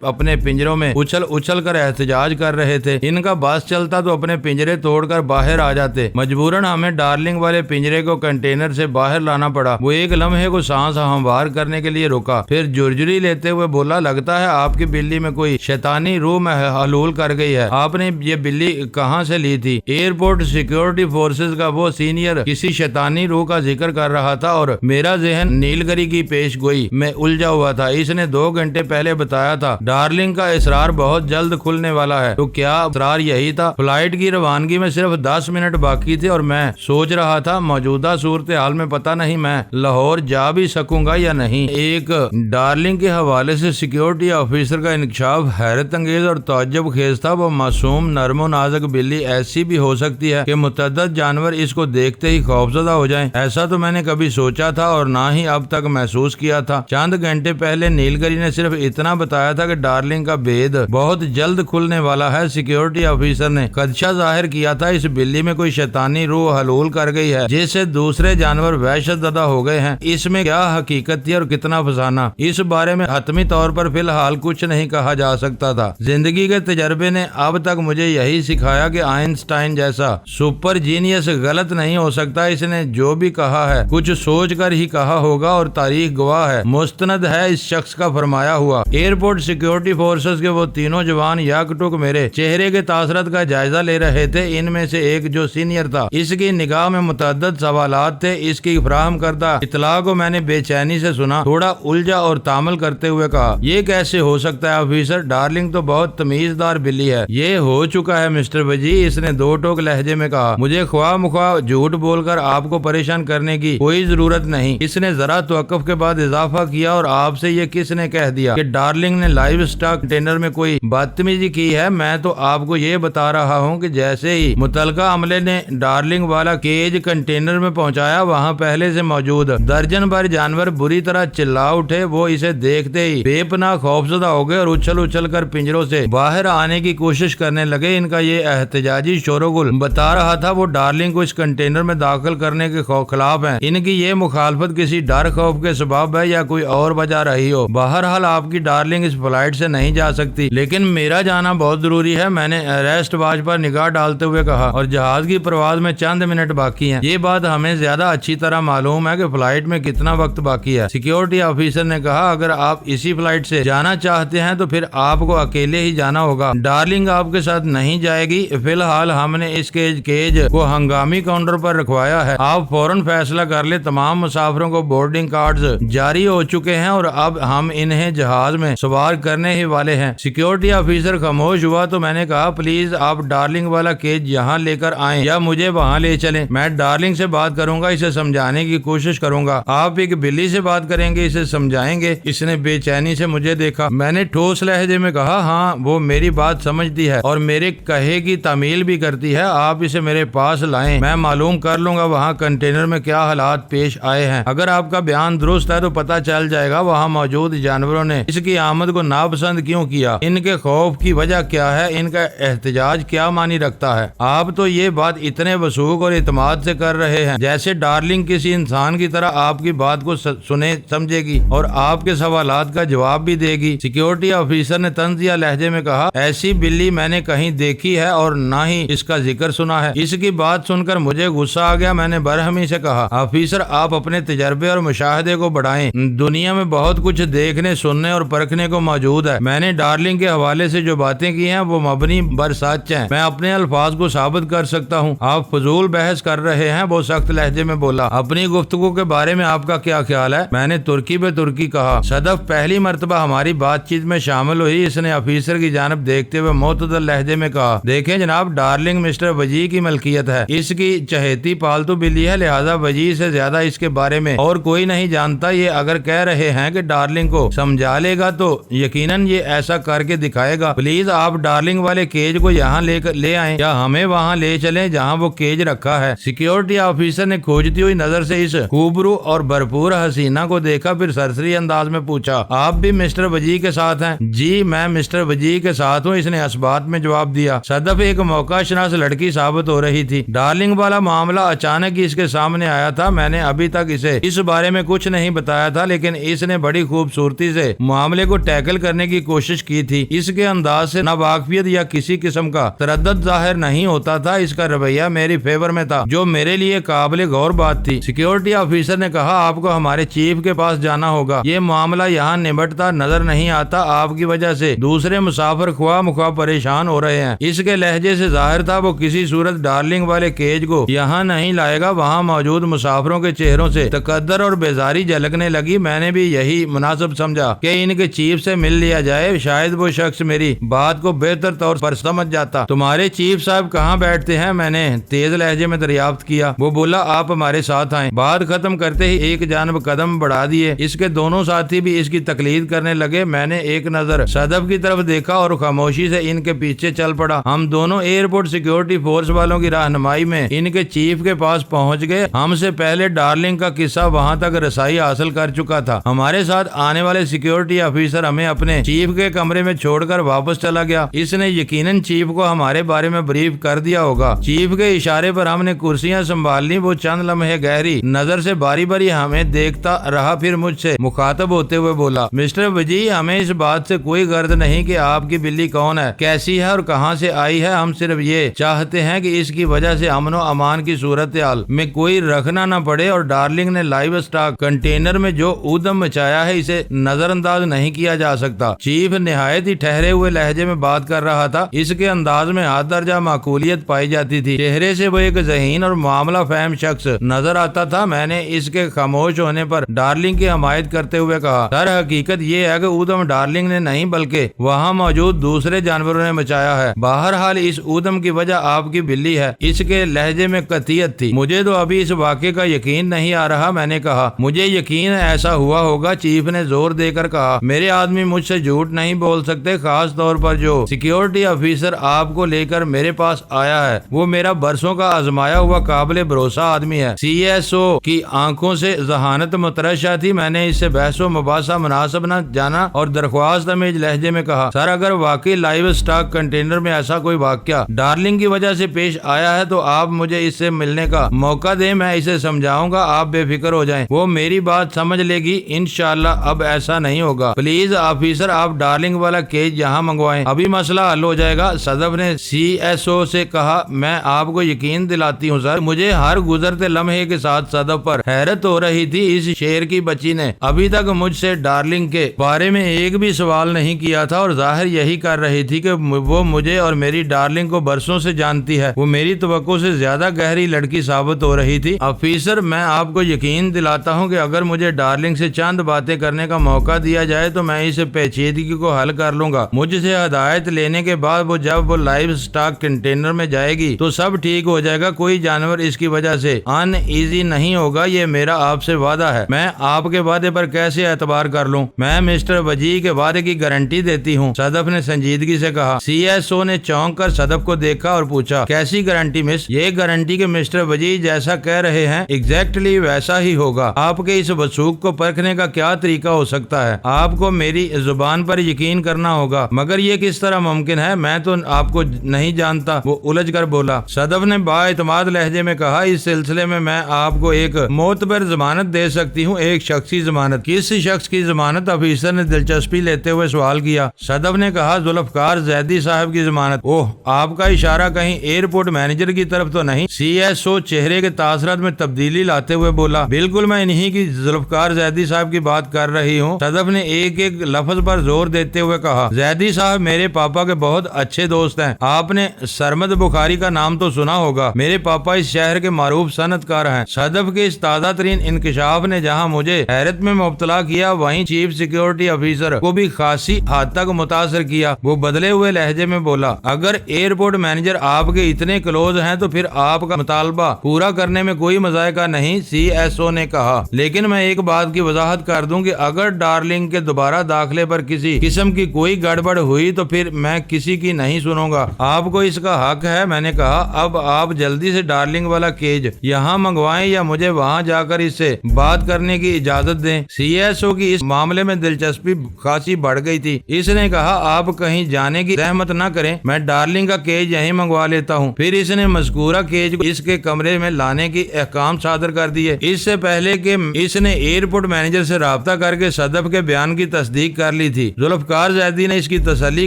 اپنے پنجروں میں اچھل کر احتجاج کر رہے تھے۔ ان کا بس چلتا تو اپنے پنجرے توڑ کر باہر آ جاتے۔ مجبوراً ہمیں ڈارلنگ والے پنجرے کو کنٹینر سے باہر لانا پڑا۔ وہ ایک لمحے کو سانس ہموار کرنے کے لیے رکا، پھر جرجری لیتے ہوئے بولا، لگتا ہے آپ کی بلی میں کوئی شیطانی روح محلول کر گئی ہے۔ آپ نے یہ بلی کہاں سے لی تھی؟ ایئرپورٹ سیکیورٹی فورسز کا وہ سینئر کسی شیطانی روح کا ذکر کر رہا تھا اور میرا ذہن نیل گری کی پیش گوئی میں الجھا ہوا تھا۔ اس نے 2 گھنٹے پہلے بتایا تھا ڈارلنگ کا اسرار بہت جلد کھلنے والا ہے۔ تو کیا اسرار یہی تھا؟ فلائٹ کی روانگی میں صرف 10 منٹ باقی تھے اور میں سوچ رہا تھا موجودہ صورتحال میں پتہ نہیں میں لاہور جا بھی سکوں گا یا نہیں۔ ایک ڈارلنگ کے حوالے سے سیکیورٹی آفیسر کا انکشاف حیرت انگیز اور تعجب خیز تھا۔ وہ معصوم نرم و نازک بلی ایسی بھی ہو سکتی ہے کہ متعدد جانور اس کو دیکھتے ہی خوفزدہ ہو جائیں؟ ایسا تو میں نے کبھی سوچا تھا اور نہ ہی اب تک محسوس کیا تھا۔ چند گھنٹے پہلے نیل گری نے صرف اتنا بتایا تھا کہ ڈارلنگ کا بید بہت جلد کھلنے والا ہے۔ سیکیورٹی آفیسر نے خدشہ ظاہر کیا تھا اس بلی میں کوئی شیطانی روح حلول کر گئی ہے جس سے دوسرے جانور وحشت زدہ ہو گئے ہیں۔ اس میں کیا حقیقت تھی اور کتنا افسانہ، اس بارے میں حتمی طور پر فی الحال کچھ نہیں کہا جا سکتا تھا۔ زندگی کے تجربے نے اب تک مجھے یہی سکھایا کہ آئنسٹائن جیسا سپر جینیس غلط نہیں ہو سکتا۔ اس نے جو بھی کہا ہے کچھ سوچ کر ہی کہا ہوگا اور تاریخ گواہ ہے، مستند ہے اس شخص کا فرمایا ہوا۔ ایئرپورٹ سیکیورٹی فورسز کے وہ تینوں جوان یک ٹک میرے چہرے کے تاثرات کا جائزہ لے رہے تھے۔ ان میں سے ایک جو سینئر تھا، اس کی نگاہ میں متعدد سوالات تھے۔ اس کی فراہم کردہ اطلاع کو میں نے بے چینی سے سنا، تھوڑا الجھا اور تامل کرتے ہوئے کہا، یہ کیسے ہو سکتا ہے آفیسر؟ ڈارلنگ تو بہت تمیزدار بلی ہے۔ یہ ہو چکا ہے مسٹر وجی، اس نے 2 ٹوک لہجے میں کہا۔ مجھے خواہ مخواہ جھوٹ بول کر آپ کو پریشان کرنے کی کوئی ضرورت نہیں۔ اس نے ذرا توقف کے بعد اضافہ کیا، اور آپ سے یہ کس نے کہہ دیا کہ ڈارلنگ نے لائیو سٹاک کنٹینر میں کوئی بدتمیزی کی ہے؟ میں تو آپ کو یہ بتا رہا ہوں کہ جیسے ہی متعلقہ عملے نے ڈارلنگ والا کیج کنٹینر میں پہنچایا، وہاں پہلے سے موجود درجن بھر جانور بری طرح چلا اٹھے۔ وہ اسے دیکھتے ہی بے پناہ خوفزدہ ہو گئے اور اچھل کر پنجروں سے باہر آنے کی کوشش کرنے لگے۔ ان کا یہ احتجاجی شور و گل بتا رہا تھا وہ ڈارلنگ کو اس کنٹینر میں داخل کرنے کے خلاف ہیں۔ ان کی یہ مخالفت کسی ڈر خوف کے سبب ہے یا کوئی اور وجہ رہی ہو، بہرحال آپ کی ڈارلنگ اس فلائٹ سے نہیں جا سکتی، لیکن میرا جانا بہت ضروری ہے۔ میں نے ریسٹ واچ پر نگاہ ڈالتے ہوئے کہا، اور جہاز رات کی پرواز میں چند منٹ باقی ہیں۔ یہ بات ہمیں زیادہ اچھی طرح معلوم ہے کہ فلائٹ میں کتنا وقت باقی ہے۔ سیکیورٹی آفیسر نے کہا اگر آپ اسی فلائٹ سے جانا چاہتے ہیں تو پھر آپ کو اکیلے ہی جانا ہوگا، ڈارلنگ آپ کے ساتھ نہیں جائے گی۔ فی الحال ہم نے اس کیج کو ہنگامی کاؤنٹر پر رکھوایا ہے، آپ فوراً فیصلہ کر لیں۔ تمام مسافروں کو بورڈنگ کارڈز جاری ہو چکے ہیں اور اب ہم انہیں جہاز میں سوار کرنے ہی والے ہیں۔ سیکیورٹی آفیسر خاموش ہوا تو میں نے کہا پلیز آپ ڈارلنگ والا کیج یہاں لے کر آئیں یا مجھے وہاں لے چلیں، میں ڈارلنگ سے بات کروں گا، اسے سمجھانے کی کوشش کروں گا۔ آپ ایک بلی سے بات کریں گے، اسے سمجھائیں گے؟ اس نے بے چینی سے مجھے دیکھا۔ میں نے ٹھوس لہجے میں کہا ہاں وہ میری بات سمجھتی ہے اور میرے کہے کی تعمیل بھی کرتی ہے، آپ اسے میرے پاس لائیں، میں معلوم کر لوں گا وہاں کنٹینر میں کیا حالات پیش آئے ہیں۔ اگر آپ کا بیان درست ہے تو پتہ چل جائے گا وہاں موجود جانوروں نے اس کی آمد کو ناپسند کیوں کیا، ان کے خوف کی وجہ کیا ہے، ان کا احتجاج کیا معنی رکھتا ہے۔ آپ تو یہ بات اتنے وثوق اور اعتماد سے کر رہے ہیں جیسے ڈارلنگ کسی انسان کی طرح آپ کی بات کو سنے سمجھے گی اور آپ کے سوالات کا جواب بھی دے گی۔ سیکیورٹی آفیسر نے طنزیہ لہجے میں کہا ایسی بلی میں نے کہیں دیکھی ہے اور نہ ہی اس کا ذکر سنا ہے۔ اس کی بات سن کر مجھے غصہ آ گیا، میں نے برہمی سے کہا آفیسر آپ اپنے تجربے اور مشاہدے کو بڑھائیں، دنیا میں بہت کچھ دیکھنے سننے اور پرکھنے کو موجود ہے، میں نے ڈارلنگ کے حوالے سے جو باتیں کی ہیں وہ مبنی بر سچ ہیں، میں اپنے الفاظ کو ثابت کر سکتا ہوں۔ آپ فضول بحث کر رہے ہیں، وہ سخت لہجے میں بولا۔ اپنی گفتگو کے بارے میں آپ کا کیا خیال ہے؟ میں نے ترکی پہ ترکی کہا۔ صدف پہلی مرتبہ ہماری بات چیت میں شامل ہوئی، اس نے آفیسر کی جانب دیکھتے ہوئے معتدل لہجے میں کہا دیکھیں جناب ڈارلنگ مسٹر وجی کی ملکیت ہے، اس کی چہیتی پالتو بلی ہے، لہذا وجی سے زیادہ اس کے بارے میں اور کوئی نہیں جانتا۔ یہ اگر کہہ رہے ہیں کہ ڈارلنگ کو سمجھا لے گا تو یقیناً یہ ایسا کر کے دکھائے گا۔ پلیز آپ ڈارلنگ والے کیج کو یہاں لے آئیں یا ہمیں وہاں لے چلیں جہاں وہ کیج رکھا ہے۔ سیکیورٹی آفیسر نے کھوجتی ہوئی نظر سے اس خوبرو اور بھرپور حسینہ کو دیکھا، پھر سرسری انداز میں پوچھا آپ بھی مسٹر وجی کے ساتھ ہیں؟ جی میں مسٹر وجی کے ساتھ ہوں، اس نے اس بات میں جواب دیا۔ صدف ایک موقع شناس لڑکی ثابت ہو رہی تھی۔ ڈارلنگ والا معاملہ اچانک ہی اس کے سامنے آیا تھا، میں نے ابھی تک اسے اس بارے میں کچھ نہیں بتایا تھا، لیکن اس نے بڑی خوبصورتی سے معاملے کو ٹیکل کرنے کی کوشش کی تھی۔ اس کے انداز سے نہ واقفیت یا کسی قسم کا تردد ظاہر نہیں ہوتا تھا، اس کا رویہ میری فیور میں تھا، جو میرے لیے قابل غور بات تھی۔ سیکیورٹی آفیسر نے کہا آپ کو ہمارے چیف کے پاس جانا ہوگا، یہ معاملہ یہاں نمٹتا نظر نہیں آتا، آپ کی وجہ سے دوسرے مسافر خواہ مخواہ پریشان ہو رہے ہیں۔ اس کے لہجے سے ظاہر تھا وہ کسی صورت ڈارلنگ والے کیج کو یہاں نہیں لائے گا۔ وہاں موجود مسافروں کے چہروں سے تقدر اور بیزاری جھلکنے لگی، میں نے بھی یہی مناسب سمجھا کہ ان کے چیف سے مل لیا جائے، شاید وہ شخص میری بات کو بہتر طور پر سمجھ جاتا۔ تمہارے چیف صاحب کہاں بیٹھتے ہیں؟ میں نے تیز لہجے میں دریافت کیا۔ وہ بولا آپ ہمارے ساتھ آئیں۔ بات ختم کرتے ہی ایک جانب قدم بڑھا دیے، اس کے دونوں ساتھی بھی اس کی تقلید کرنے لگے۔ میں نے ایک نظر صدف کی طرف دیکھا اور خاموشی سے ان کے پیچھے چل پڑا۔ ہم دونوں ایئرپورٹ سیکیورٹی فورس والوں کی رہنمائی میں ان کے چیف کے پاس پہنچ گئے۔ ہم سے پہلے ڈارلنگ کا قصہ وہاں تک رسائی حاصل کر چکا تھا۔ ہمارے ساتھ آنے والے سیکیورٹی آفیسر ہمیں اپنے چیف کے کمرے میں چھوڑ کر واپس چلا گیا۔ اس نے یقیناً چیف کو ہمارے بارے میں بریف کر دیا ہوگا۔ چیف کے اشارے پر ہم نے کرسیاں سنبھال لی۔ وہ چند لمحے گہری نظر سے باری باری ہمیں دیکھتا رہا، پھر مجھ سے مخاطب ہوتے ہوئے بولا مسٹر وجی ہمیں اس بات سے کوئی غرض نہیں کہ آپ کی بلی کون ہے، کیسی ہے اور کہاں سے آئی ہے، ہم صرف یہ چاہتے ہیں کہ اس کی وجہ سے امن و امان کی صورتحال میں کوئی رکھنا نہ پڑے، اور ڈارلنگ نے لائیو اسٹاک کنٹینر میں جو ادم مچایا ہے اسے نظر انداز نہیں کیا جا سکتا۔ چیف نہایت ہی ٹھہرے ہوئے لہجے میں بات کر رہا تھا، اس کے انداز میں حد درجہ معقولیت پائی جاتی تھی، چہرے سے وہ ایک ذہین اور معاملہ فہم شخص نظر آتا تھا۔ میں نے اس کے خاموش ہونے پر ڈارلنگ کی حمایت کرتے ہوئے کہا سر حقیقت یہ ہے کہ ادم ڈارلنگ نے نہیں بلکہ وہاں موجود دوسرے جانوروں نے مچایا ہے، بہرحال اس ادم کی وجہ آپ کی بلی ہے۔ اس کے لہجے میں قطعیت تھی۔ مجھے تو ابھی اس واقعے کا یقین نہیں آ رہا، میں نے کہا مجھے یقین ایسا ہوا ہوگا، چیف نے زور دے کر کہا میرے آدمی مجھ سے جھوٹ نہیں بول سکتے، خاص طور پر جو سیکیورٹی آفیسر آپ کو لے کر میرے پاس آیا ہے، وہ میرا برسوں کا آزمایا ہوا قابل بھروسہ آدمی ہے۔ سی ایس او کی آنکھوں سے ذہانت مترشح تھی۔ میں نے اس سے بحث و مباحثہ مناسب نہ جانا اور درخواست امیز لہجے میں کہا سر اگر واقعی لائیو اسٹاک کنٹینر میں ایسا کوئی واقعہ ڈارلنگ کی وجہ سے پیش آیا ہے تو آپ مجھے اس سے ملنے کا موقع دیں، میں اسے سمجھاؤں گا، آپ بے فکر ہو جائیں، وہ میری بات سمجھ لے گی، انشاءاللہ اب ایسا نہیں ہوگا۔ پلیز آفیسر آپ ڈارلنگ والا کیج یہاں منگوائیں، ابھی مسئلہ حل ہو جائے گا۔ صدف نے سی ایس او سے کہا میں میں آپ کو یقین دلاتی ہوں سر، مجھے ہر گزرتے لمحے کے ساتھ صدف پر حیرت ہو رہی تھی۔ اس شیر کی بچی نے ابھی تک مجھ سے ڈارلنگ کے بارے میں ایک بھی سوال نہیں کیا تھا اور ظاہر یہی کر رہی تھی کہ وہ مجھے اور میری ڈارلنگ کو برسوں سے جانتی ہے۔ وہ میری توقع سے زیادہ گہری لڑکی ثابت ہو رہی تھی۔ آفیسر، میں آپ کو یقین دلاتا ہوں کہ اگر مجھے ڈارلنگ سے چند باتیں کرنے کا موقع دیا جائے تو میں اس پیچیدگی کو حل کر لوں گا۔ مجھ سے ہدایت لینے کے بعد جب وہ لائیو سٹاک کنٹینر میں جائے گی تو سب ٹھیک ہو جائے گا، کوئی جانور اس کی وجہ سے ان ایزی نہیں ہوگا، یہ میرا آپ سے وعدہ ہے۔ میں آپ کے وعدے پر کیسے اعتبار کر لوں؟ میں مسٹر وجیح کے وعدے کی گارنٹی دیتی ہوں، صدف نے سنجیدگی سے کہا۔ سی ایس او نے چونک کر صدف کو دیکھا اور پوچھا، کیسی گارنٹی مس؟ یہ گارنٹی کہ مسٹر وجیح جیسا کہہ رہے ہیں ایگزیکٹلی ویسا ہی ہوگا۔ آپ کے اس وثوق کو پرکھنے کا کیا طریقہ ہو سکتا ہے؟ آپ کو میری زبان پر یقین کرنا ہوگا۔ مگر یہ کس طرح ممکن ہے؟ میں تو آپ کو نہیں جانتا، وہ الجھ کر بولا۔ صدف نے بااعتماد لہجے میں کہا، اس سلسلے میں آپ کو ایک معتبر ضمانت دے سکتی ہوں، ایک شخصی ضمانت۔ کس شخص کی ضمانت؟ آفیسر نے دلچسپی لیتے ہوئے سوال کیا۔ صدف نے کہا، ذوالفقار زیدی صاحب کی ضمانت۔ اوہ، آپ کا اشارہ کہیں ایئرپورٹ مینیجر کی طرف تو نہیں؟ سی ایس او چہرے کے تاثرات میں تبدیلی لاتے ہوئے بولا، بالکل میں انہی کی ذوالفقار زیدی صاحب کی بات کر رہی ہوں۔ صدف نے ایک ایک لفظ پر زور دیتے ہوئے کہا، زیدی صاحب میرے پاپا کے بہت اچھے دوست ہیں۔ آپ نے سرمد بخاری کا نام تو سنا ہوگا، میرے پاپا اس شہر کے معروف صنعت کار ہیں۔ صدف کے اس تازہ ترین انکشاف نے جہاں مجھے حیرت میں مبتلا کیا، وہیں چیف سیکیورٹی آفیسر کو بھی خاصی حد تک متاثر کیا۔ وہ بدلے ہوئے لہجے میں بولا، اگر ایئرپورٹ مینیجر آپ کے اتنے کلوز ہیں تو پھر آپ کا مطالبہ پورا کرنے میں کوئی مذائقہ نہیں، سی ایس او نے کہا۔ لیکن میں ایک بات کی وضاحت کر دوں کہ اگر ڈارلنگ کے دوبارہ داخلے پر کسی قسم کی کوئی گڑبڑ ہوئی تو پھر میں کسی کی نہیں سنوں گا۔ آپ کو اس کا حق ہے، میں نے کہا۔ اب آپ جلدی سے ڈارلنگ والا کیج یہاں منگوائیں یا مجھے وہاں جا کر اس سے بات کرنے کی اجازت دیں۔ سی ایس او کی اس معاملے میں دلچسپی خاصی بڑھ گئی تھی۔ اس نے کہا، آپ کہیں جانے کی زحمت نہ کریں، میں ڈارلنگ کا کیج یہیں منگوا لیتا ہوں۔ پھر اس نے مذکورہ کیج کو اس کے کمرے میں لانے کی احکام صادر کر دیے، اس سے پہلے کہ اس نے ایئرپورٹ مینیجر سے رابطہ کر کے صدف کے بیان کی تصدیق کر لی تھی۔ ذوالفقار زیدی نے اس کی تسلی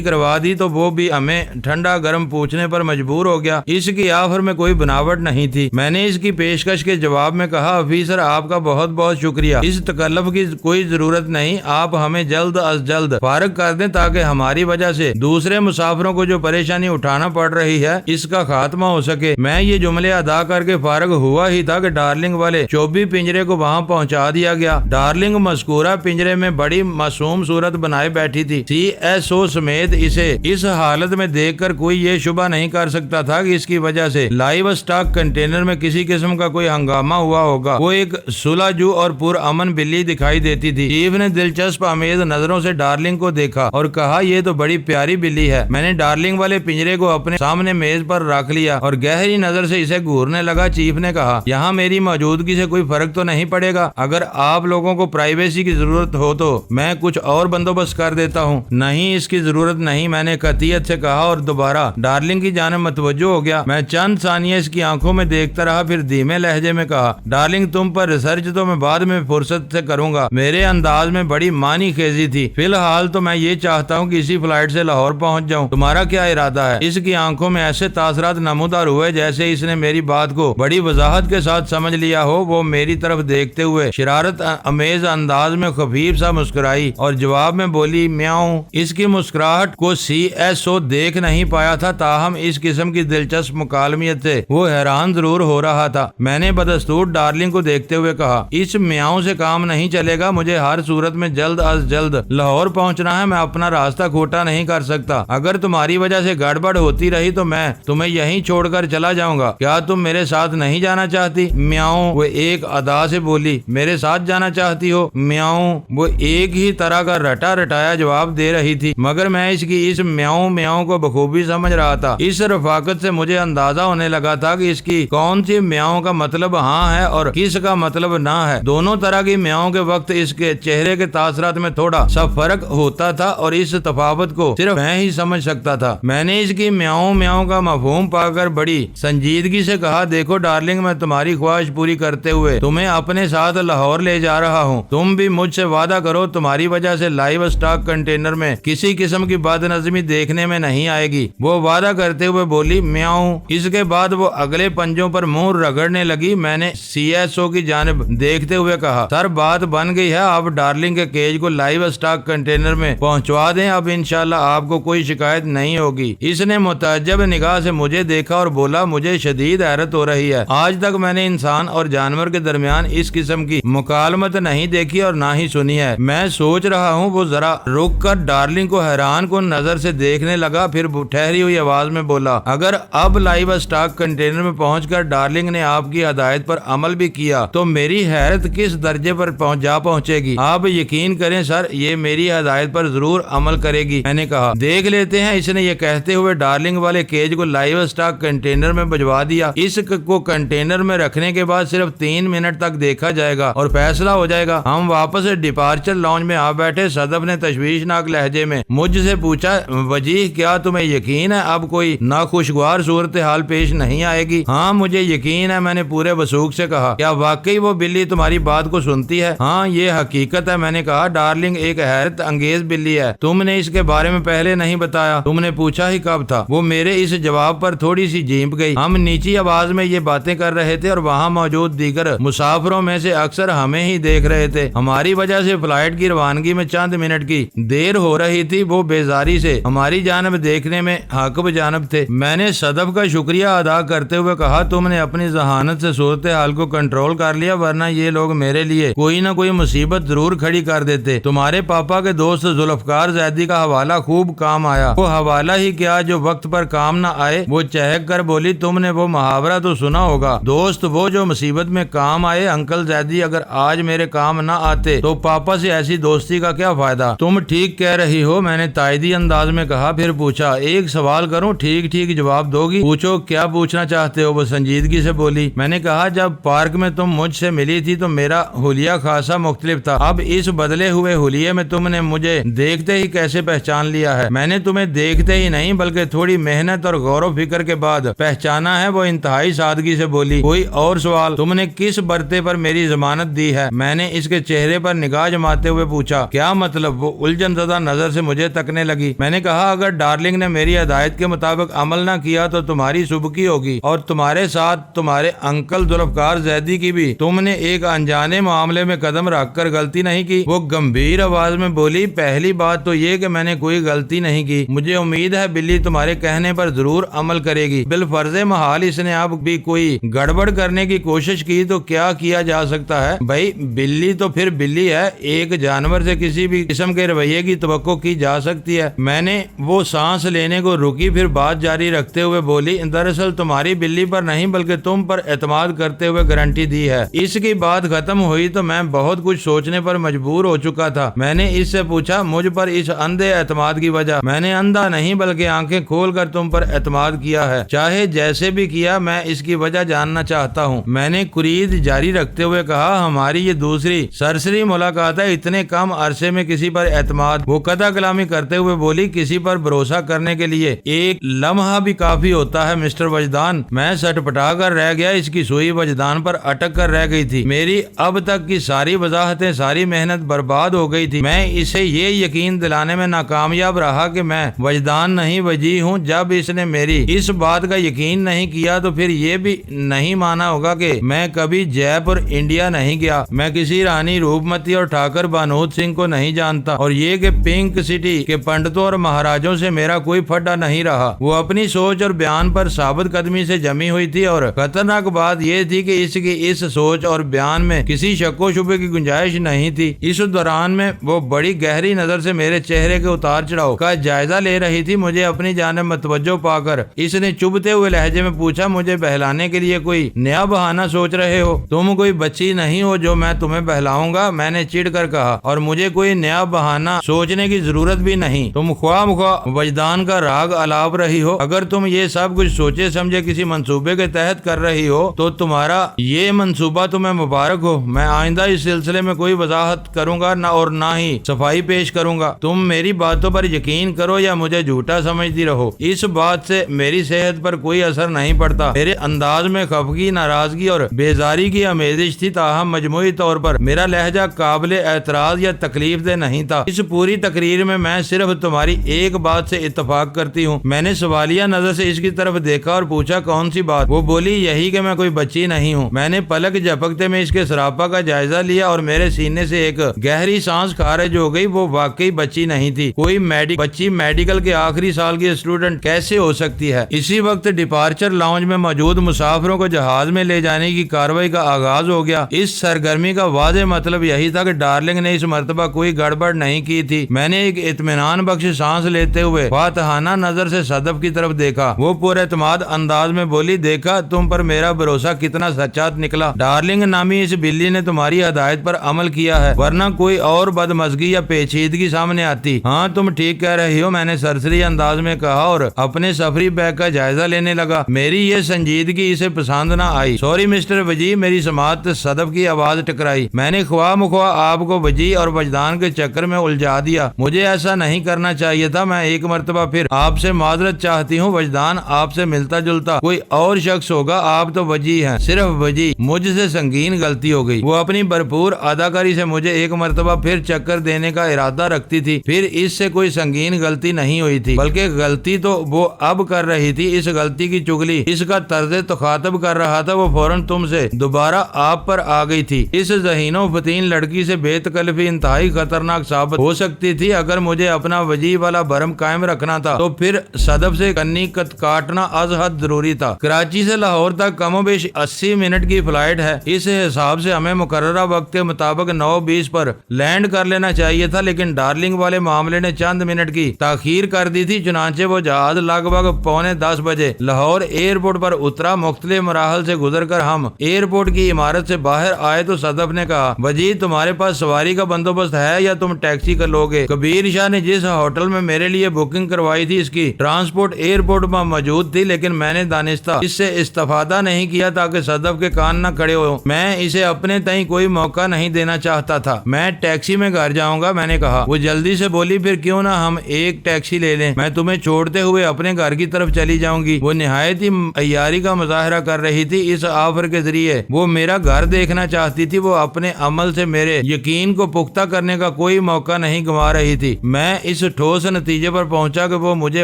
کروا دی تو وہ بھی ہمیں ٹھنڈا گرم پوچھنے پر مجبور ہو گیا۔ اس کی آفر میں کوئی بناوٹ نہیں تھی۔ میں نے اس کی پیشکش کے جواب میں کہا، آفیسر آپ کا بہت بہت شکریہ، اس تکلف کی کوئی ضرورت نہیں، آپ ہمیں جلد از جلد فارغ کر دیں تاکہ ہماری وجہ سے دوسرے مسافروں کو جو پریشانی اٹھانا پڑ رہی ہے اس کا خاتمہ ہو سکے۔ میں یہ جملے ادا کر کے فارغ ہوا ہی تھا کہ ڈارلنگ والے چوبی پنجرے کو وہاں پہنچا دیا گیا۔ ڈارلنگ مذکورہ پنجرے میں بڑی معصوم صورت بنائے بیٹھی تھی۔ سی ایس او سمیت اسے اس حالت میں دیکھ کر کوئی یہ شبہ نہیں کر سکتا تھا کہ اس کی وجہ سے لائیو سٹاک کنٹینر میں کسی قسم کا کوئی ہنگامہ ہوا ہوگا۔ وہ ایک سلجھو اور پرامن بلی دکھائی دیتی تھی۔ چیف نے دلچسپ امیز نظروں سے ڈارلنگ کو دیکھا اور کہا، یہ تو بڑی پیاری بلی ہے۔ میں نے ڈارلنگ والے پنجرے کو اپنے سامنے میز پر رکھ لیا اور گہری نظر سے اسے گھورنے لگا۔ چیف نے کہا، یہاں میری موجودگی سے کوئی فرق تو نہیں پڑے گا؟ اگر آپ لوگوں کو پرائیویسی کی ضرورت ہو تو میں کچھ اور بندوبست کر دیتا ہوں۔ نہیں، اس کی ضرورت نہیں، میں نے قطعیت سے کہا اور دوبارہ ڈارلنگ کی جانب متوجہ ہو گیا۔ میں چند ثانیے اس کی آنکھوں میں دیکھتا رہا، پھر دھیمے لہجے میں کہا، ڈارلنگ تم پر ریسرچ تو میں بعد میں فرصت سے کروں گا۔ میرے انداز میں بڑی معنی خیزی تھی۔ فی الحال تو میں یہ چاہتا ہوں کہ اسی فلائٹ سے لاہور پہنچ جاؤں۔ تمہارا کیا ارادہ ہے؟ اس کی آنکھوں میں ایسے تاثرات نمودار ہوئے جیسے اس نے میری بات کو بڑی وضاحت کے ساتھ سمجھ لیا ہو۔ وہ میری طرف دیکھتے ہوئے شرارت امیز انداز میں خفیف سا مسکرائی اور جواب میں بولی، میاؤں۔ اس کی مسکراہٹ کو سی ایس او دیکھ نہیں پایا تھا، تاہم اس قسم کی دلچسپ مکالمیت سے وہ حیران ضرور ہو رہا تھا۔ میں نے بدستور ڈارلنگ کو دیکھتے ہوئے کہا، اس میاؤں سے کام نہیں چلے گا، مجھے ہر صورت میں جلد از جلد لاہور پہنچنا ہے، میں اپنا راستہ کھوٹا نہیں کر سکتا۔ اگر تمہاری وجہ سے گڑبڑ ہوتی رہی تو میں تمہیں یہیں چھوڑ کر چلا جاؤں گا۔ کیا تم میرے ساتھ نہیں جانا چاہتی؟ میاؤں، وہ ایک ادا سے بولی۔ میرے ساتھ جانا چاہتی ہو؟ میاؤں، وہ ایک ہی طرح کا رٹا رٹایا جواب دے رہی تھی، مگر میں اس کی اس میاؤں میاؤں کو بخوبی سمجھ رہا تھا۔ اس رفاقت سے مجھے اندازہ ہونے لگا تھا کہ اس کی کون سی میاؤں کا مطلب ہاں ہے اور کس کا مطلب نہ ہے۔ دونوں طرح کی میاؤں کے وقت اس کے چہرے کے تاثرات میں تھوڑا سا فرق ہوتا تھا اور اس تفاوت کو صرف میں ہی سمجھ سکتا تھا۔ میں نے اس کی میاؤں میاؤں کا مفہوم پا کر بڑی سنجیدگی سے کہا، دیکھو ڈارلنگ، میں تمہاری خواہش پوری کرتے ہوئے تمہیں اپنے ساتھ لاہور لے جا رہا ہوں۔ تم بھی مجھ سے وعدہ کرو تمہاری وجہ سے لائیو سٹاک کنٹینر میں کسی قسم کی بد نظمی دیکھنے میں نہیں آئے گی۔ وہ وعدہ کرتے ہوئے بولی، میاؤں۔ ہوں۔ اس کے بعد وہ اگلے پنجوں پر منہ رگڑنے لگی۔ میں نے CSO کی جانب دیکھتے ہوئے کہا، سر بات بن گئی ہے، آپ ڈارلنگ کے کیج کو لائیو اسٹاک کنٹینر میں پہنچوا دیں، اب انشاءاللہ آپ کو کوئی شکایت نہیں ہوگی۔ اس نے متعجب نگاہ سے مجھے دیکھا اور بولا، مجھے شدید حیرت ہو رہی ہے، آج تک میں نے انسان اور جانور کے درمیان اس قسم کی مکالمت نہیں دیکھی اور نہ ہی سنی ہے۔ میں سوچ رہا ہوں۔ وہ ذرا رک کر ڈارلنگ کو حیران کن نظر سے دیکھنے لگا، پھر ٹھہری ہوئی آواز میں بولا، اگر اب لائیو اسٹاک کنٹینر میں پہنچ کر ڈارلنگ نے آپ کی ہدایت پر عمل بھی کیا تو میری حیرت کس درجے پر پہنچے گی۔ آپ یقین کریں سر، یہ میری ہدایت پر ضرور عمل کرے گی۔ میں نے کہا، دیکھ لیتے ہیں۔ اس نے یہ کہتے ہوئے ڈارلنگ والے کیج کو لائیو اسٹاک کنٹینر میں بھجوا دیا۔ اس کو کنٹینر میں رکھنے کے بعد صرف 3 منٹ تک دیکھا جائے گا اور فیصلہ ہو جائے گا۔ ہم واپس ڈپارچر لاؤنج میں آ بیٹھے۔ صدف نے تشویشناک لہجے میں مجھ سے پوچھا، وجیہ کیا تمہیں یقین ہے اب کوئی ناخوشگوار صورتحال پیش نہیں آئے گی؟ ہاں مجھے یقین ہے، میں نے پورے وثوق سے کہا۔ کیا واقعی وہ بلی تمہاری بات کو سنتی ہے؟ ہاں یہ حقیقت ہے، میں نے کہا۔ ڈارلنگ ایک حیرت انگیز بلی ہے، تم نے اس کے بارے میں پہلے نہیں بتایا، تم نے پوچھا ہی کب تھا؟ وہ میرے اس جواب پر تھوڑی سی جھیپ گئی۔ ہم نیچی آواز میں یہ باتیں کر رہے تھے اور وہاں موجود دیگر مسافروں میں سے اکثر ہمیں ہی دیکھ رہے تھے۔ ہماری وجہ سے فلائٹ کی روانگی میں چند منٹ کی دیر ہو رہی تھی۔ وہ بیزاری سے ہماری جانب دیکھنے میں حق بجانب تھے۔ میں نے صدف کا شکریہ ادا کرتے ہوئے کہا، تم نے اپنی ذہانت سے صورتحال کو کنٹرول کر لیا، ورنہ یہ لوگ میرے لیے کوئی نہ کوئی مصیبت ضرور کھڑی کر دیتے۔ تمہارے پاپا کے دوست ذوالفقار زیدی کا حوالہ خوب کام آیا۔ وہ حوالہ ہی کیا، جو وقت پر کام نہ آئے۔ وہ چہک کر بولی، تم نے وہ محاورہ تو سنا ہوگا، دوست وہ جو مصیبت میں کام آئے۔ انکل زیدی اگر آج میرے کام نہ آتے تو پاپا سے ایسی دوستی کا کیا فائدہ؟ تم ٹھیک کہہ رہی ہو، میں نے تائیدی انداز میں کہا۔ پھر پوچھا، ایک سوال کروں، ٹھیک ٹھیک جواب دو گی؟ پوچھو، کیا پوچھنا چاہتے ہو؟ وہ سنجیدگی سے بولی۔ میں نے کہا، جب پارک میں تم مجھ سے ملی تھی تو میرا حلیہ خاصا مختلف تھا، اب اس بدلے ہوئے حلیے میں تم نے مجھے دیکھتے ہی کیسے پہچان لیا ہے؟ میں نے تمہیں دیکھتے ہی نہیں بلکہ تھوڑی محنت اور غور و فکر کے بعد پہچانا ہے، وہ انتہائی سادگی سے بولی۔ کوئی اور سوال؟ تم نے کس برتے پر میری ضمانت دی ہے؟ میں نے اس کے چہرے پر نگاہ جماتے ہوئے پوچھا۔ کیا مطلب؟ وہ الجھن زدہ نظر سے مجھے تکنے لگی۔ میں نے کہا، اگر ڈارلنگ نے میری ہدایت کے مطابق عمل نہ کیا تو تمہاری سبکی ہوگی اور تمہارے ساتھ تمہارے انکل ذوالفقار زیدی کی بھی۔ تم نے ایک انجانے معاملے میں قدم رکھ کر غلطی نہیں کی۔ وہ گمبھیر آواز میں بولی، پہلی بات تو یہ کہ میں نے کوئی غلطی نہیں کی، مجھے امید ہے بلی تمہارے کہنے پر ضرور عمل کرے گی۔ بالفرض محال اس نے اب بھی کوئی گڑبڑ کرنے کی کوشش کی تو کیا کیا جا سکتا ہے؟ بھائی بلی تو پھر بلی ہے، ایک جانور سے کسی بھی قسم کے رویے کی توقع کی جا سکتی ہے۔ میں نے وہ سانس لینے کو رکی، پھر بات جاری رکھتے ہوئے بولی، دراصل تمہاری بلی پر نہیں بلکہ تم پر اعتماد کرتے ہوئے گارنٹی دی ہے۔ اس کی بات ختم ہوئی تو میں بہت کچھ سوچنے پر مجبور ہو چکا تھا۔ میں نے اس سے پوچھا، مجھ پر اس اندھے اعتماد کی وجہ؟ میں نے اندھا نہیں بلکہ آنکھیں کھول کر تم پر اعتماد کیا ہے، چاہے جیسے بھی کیا، میں اس کی وجہ جاننا چاہتا ہوں۔ میں نے کرید جاری رکھتے ہوئے کہا، ہماری یہ دوسری سرسری ملاقات ہے، اتنے کم عرصے میں کسی پر اعتماد؟ وہ قطع کلامی کرتے ہوئے بولی، کسی پر بھروسہ کرنے کے لیے ایک لمحہ بھی کافی ہوتا ہے مسٹر وجدان۔ میں سٹ پٹا کر رہ گیا، اس کی سوئی وجدان پر اٹک کر رہ گئی تھی۔ میری اب تک کی ساری وضاحتیں، ساری محنت برباد ہو گئی تھی۔ میں اسے یہ یقین دلانے میں ناکامیاب رہا کہ میں وجدان نہیں وجیہ ہوں۔ جب اس نے میری اس بات کا یقین نہیں کیا تو پھر یہ بھی نہیں مانا ہوگا کہ میں کبھی جے پور انڈیا نہیں گیا، میں کسی رانی روپمتی اور ٹھاکر بانود سنگھ کو نہیں جانتا، اور یہ کہ پنک سٹی کے پنڈتوں اور مہاراجوں سے میرا کوئی پھڈا نہیں رہا۔ وہ اپنی سوچ اور بیان پر ثابت قدمی سے جمی ہوئی تھی، اور خطرناک بات یہ تھی کہ اس کی اس سوچ اور بیان میں کسی شک و شبے کی گنجائش نہیں تھی۔ اس دوران میں وہ بڑی گہری نظر سے میرے چہرے کے اتار چڑھاؤ کا جائزہ لے رہی تھی۔ مجھے اپنی جانب متوجہ پا کر اس نے چبھتے ہوئے لہجے میں پوچھا، مجھے بہلانے کے لیے کوئی نیا بہانہ سوچ رہے ہو؟ تم کوئی بچی نہیں ہو جو میں تمہیں بہلاؤں گا، میں نے چڑ کر کہا، اور مجھے کوئی نیا بہانہ سوچنے کی ضرورت بھی نہیں۔ تم خواہ مخواہ وجدان کا راگ الاپ رہی ہو۔ اگر تم یہ سب کچھ سوچے سمجھے کسی منصوبے کے تحت کر رہی ہو تو تمہارا یہ منصوبہ تمہیں مبارک ہو۔ میں آئندہ اس سلسلے میں کوئی وضاحت کروں گا اور نہ ہی صفائی پیش کروں گا۔ تم میری باتوں پر یقین کرو یا مجھے جھوٹا سمجھتی رہو، اس بات سے میری صحت پر کوئی اثر نہیں پڑتا۔ میرے انداز میں خفگی، ناراضگی اور بیزاری کی آمیزش تھی، تاہم مجموعی طور پر میرا لہجہ قابل اعتراض یا تکلیف دہ نہیں تھا۔ اس پوری تقریر میں میں صرف تمہاری ایک بات سے اتفاق کرتی ہوں۔ میں نے سوالیہ نظر سے اس اس کی طرف دیکھا اور پوچھا کون سی بات؟ وہ بولی یہی کہ میں کوئی بچی نہیں ہوں۔ میں نے پلک جھپکتے میں اس کے سراپا کا جائزہ لیا اور میرے سینے سے ایک گہری سانس خارج ہو گئی۔ وہ واقعی بچی نہیں تھی، کوئی بچی میڈیکل کے آخری سال کی اسٹوڈنٹ کیسے ہو سکتی ہے؟ اسی وقت ڈپارچر لاؤنج میں موجود مسافروں کو جہاز میں لے جانے کی کارروائی کا آغاز ہو گیا۔ اس سرگرمی کا واضح مطلب یہی تھا کہ ڈارلنگ نے اس مرتبہ کوئی گڑبڑ نہیں کی تھی۔ میں نے ایک اطمینان بخش سانس لیتے ہوئے فاتحانہ نظر سے صدف کی طرف دیکھا۔ وہ پورے اعتماد انداز میں بولی دیکھا تم پر میرا بھروسہ کتنا سچا نکلا۔ ڈارلنگ نامی اس بلی نے تمہاری ہدایت پر عمل کیا ہے، ورنہ کوئی اور بدمزگی یا پیچیدگی سامنے آتی۔ ہاں تم ٹھیک کہہ رہی ہو، میں نے سرسری انداز میں کہا اور اپنے سفری بیگ کا جائزہ لینے لگا۔ میری یہ سنجیدگی اسے پسند نہ آئی۔ سوری مسٹر وجی، میری سماعت صدف کی آواز ٹکرائی۔ میں نے خواہ مخواہ آپ کو وجی اور وجدان کے چکر میں الجھا دیا۔ مجھے ایسا نہیں کرنا چاہیے تھا۔ میں ایک مرتبہ پھر آپ سے معذرت چاہتی ہوں۔ وجدان آپ سے ملتا جلتا کوئی اور شخص ہوگا، آپ تو وجی ہیں، صرف وجی۔ مجھ سے سنگین غلطی ہو گئی۔ وہ اپنی بھرپور اداکاری سے مجھے ایک مرتبہ پھر چکر دینے کا ارادہ رکھتی تھی، پھر اس سے کوئی سنگین غلطی نہیں ہوئی تھی، بلکہ غلطی تو وہ اب کر رہی تھی۔ اس غلطی کی چگلی اس کا طرز تخاطب کر رہا تھا۔ وہ فوراً تم سے دوبارہ آپ پر آ گئی تھی۔ اس ذہین و فتین لڑکی سے بے تکلفی انتہائی خطرناک ثابت ہو سکتی تھی۔ اگر مجھے اپنا وجی والا بھرم قائم رکھنا تھا تو پھر صدف سے کنی کاٹنا از حد ضروری تھا۔ کراچی سے لاہور تک کم و بیش 80 منٹ کی فلائٹ ہے۔ اس حساب سے ہمیں مقررہ وقت کے مطابق 9:20 پر لینڈ کر لینا چاہیے تھا، لیکن ڈارلنگ والے معاملے نے چند منٹ کی تاخیر کر دی تھی۔ چنانچہ وہ جہاز لگ بھگ 9:45 بجے لاہور ایئرپورٹ پر اترا۔ مختلف مراحل سے گزر کر ہم ایئرپورٹ کی عمارت سے باہر آئے تو صدف نے کہا وجی تمہارے پاس سواری کا بندوبست ہے یا تم ٹیکسی کر لوگے؟ کبیر شاہ نے جس ہوٹل میں میرے لیے بکنگ کروائی تھی اس کی ٹرانسپورٹ ایئرپورٹ میں موجود تھی، لیکن میں نے دانستہ اس سے استفادہ نہیں کیا تاکہ صدف کے کان نہ کھڑے ہو۔ میں اسے اپنے تئیں کوئی موقع نہیں دینا چاہتا تھا۔ میں ٹیکسی میں گھر جاؤں گا، میں نے کہا۔ وہ جلدی سے بولی پھر کیوں نہ ہم ایک ٹیکسی لے لیں، میں تمہیں چھوڑتے ہوئے اپنے گھر کی طرف چلی جاؤں گی۔ وہ نہایت ہی عیاری کا مظاہرہ کر رہی تھی۔ اس آفر کے ذریعے وہ میرا گھر دیکھنا چاہتی تھی۔ وہ اپنے عمل سے میرے یقین کو پختہ کرنے کا کوئی موقع نہیں گنوا رہی تھی۔ میں اس ٹھوس نتیجے پر پہنچا کہ وہ مجھے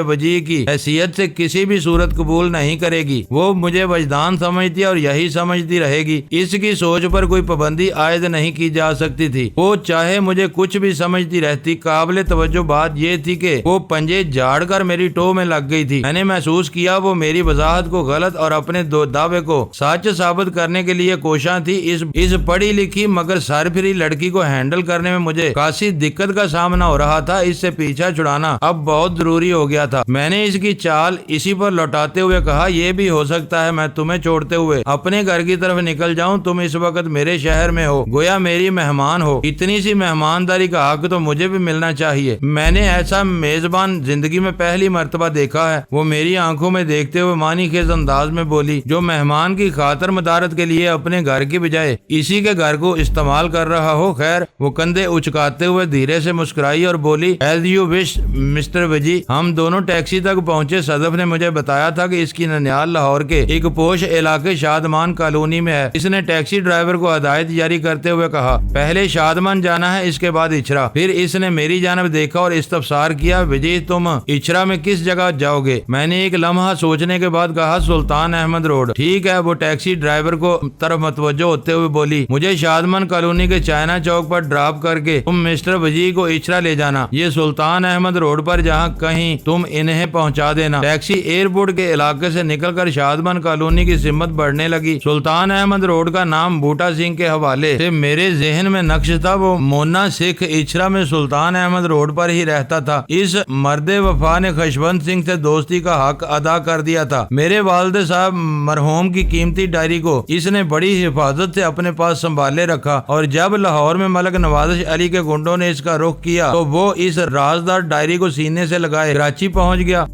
وجی کی حیثیت سے کسی بھی صورت قبول نہیں کرے گی۔ وہ مجھے وجدان سمجھتی اور یہی سمجھتی رہے گی۔ اس کی سوچ پر کوئی پابندی عائد نہیں کی جا سکتی تھی۔ وہ چاہے مجھے کچھ بھی سمجھتی رہتی۔ قابل توجہ بات یہ تھی کہ وہ پنجے جھاڑ کر میری ٹو میں لگ گئی تھی۔ میں نے محسوس کیا وہ میری وضاحت کو غلط اور اپنے دعوے کو سچ ثابت کرنے کے لیے کوشاں تھی۔ اس پڑھی لکھی مگر سرفری لڑکی کو ہینڈل کرنے میں مجھے خاصی دقت کا سامنا ہو رہا تھا۔ اس سے پیچھا چھڑانا اب بہت ضروری ہو گیا تھا۔ میں نے اس کی چال اسی پر لوٹاتے ہوئے کہا یہ بھی ہو سکتا ہے میں تمہیں چھوڑتے ہوئے اپنے گھر کی طرف نکل جاؤں۔ تم اس وقت میرے شہر میں ہو، گویا میری مہمان ہو۔ اتنی سی مہمانداری کا حق تو مجھے بھی ملنا چاہیے۔ میں نے ایسا میزبان زندگی میں پہلی مرتبہ دیکھا ہے۔ وہ میری آنکھوں میں دیکھتے ہوئے معنی خیز انداز میں بولی جو مہمان کی خاطر مدارت کے لیے اپنے گھر کی بجائے اسی کے گھر کو استعمال کر رہا ہو۔ خیر، وہ کندھے اچکاتے ہوئے دھیرے سے مسکرائی اور بولی ایز یو وش مسٹر وجی۔ ہم دونوں ٹیکسی تک پہنچے۔ صدف نے مجھے بتایا تھا کہ اس کی ننیال لاہور کے ایک پوش علاقے شادمان کالونی میں ہے۔ اس نے ٹیکسی ڈرائیور کو ہدایت جاری کرتے ہوئے کہا پہلے شادمان جانا ہے، اس کے بعد اچھرا۔ پھر اس نے میری جانب دیکھا اور استفسار کیا وجی تم اچھرا میں کس جگہ جاؤ گے؟ میں نے ایک لمحہ سوچنے کے بعد کہا سلطان احمد روڈ۔ ٹھیک ہے۔ وہ ٹیکسی ڈرائیور کو طرف متوجہ ہوتے ہوئے بولی مجھے شادمان کالونی کے چائنا چوک پر ڈراپ کر کے تم مسٹر وجی کو اچھرا لے جانا۔ یہ سلطان احمد روڈ پر جہاں کہیں تم انہیں پہنچا دینا۔ ٹیکسی ایئرپورٹ کے علاقے سے نکل کر شادمان کالونی کی سمت بڑھنے لگی۔ سلطان احمد روڈ کا نام بوٹا سنگھ کے حوالے سے میرے ذہن میں نقش تھا۔ وہ مونا سکھ اچھرا میں سلطان احمد روڈ پر ہی رہتا تھا۔ اس مرد وفا نے خشونت سنگھ سے دوستی کا حق ادا کر دیا تھا۔ میرے والد صاحب مرحوم کی قیمتی ڈائری کو اس نے بڑی حفاظت سے اپنے پاس سنبھالے رکھا اور جب لاہور میں ملک نوازش علی کے گنڈوں نے اس کا رخ کیا تو وہ اس رازدار ڈائری کو سینے سے لگائے کراچی پہنچ گیا۔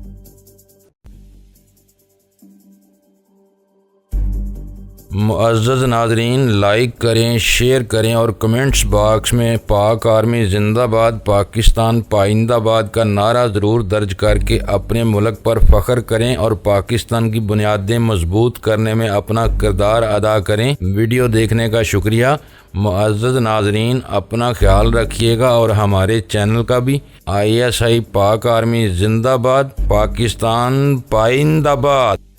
معزز ناظرین، لائک کریں، شیئر کریں اور کمنٹس باکس میں پاک آرمی زندہ باد، پاکستان پائندہ باد کا نعرہ ضرور درج کر کے اپنے ملک پر فخر کریں اور پاکستان کی بنیادیں مضبوط کرنے میں اپنا کردار ادا کریں۔ ویڈیو دیکھنے کا شکریہ۔ معزز ناظرین، اپنا خیال رکھیے گا اور ہمارے چینل کا بھی۔ ISI پاک آرمی زندہ باد، پاکستان پائندہ باد۔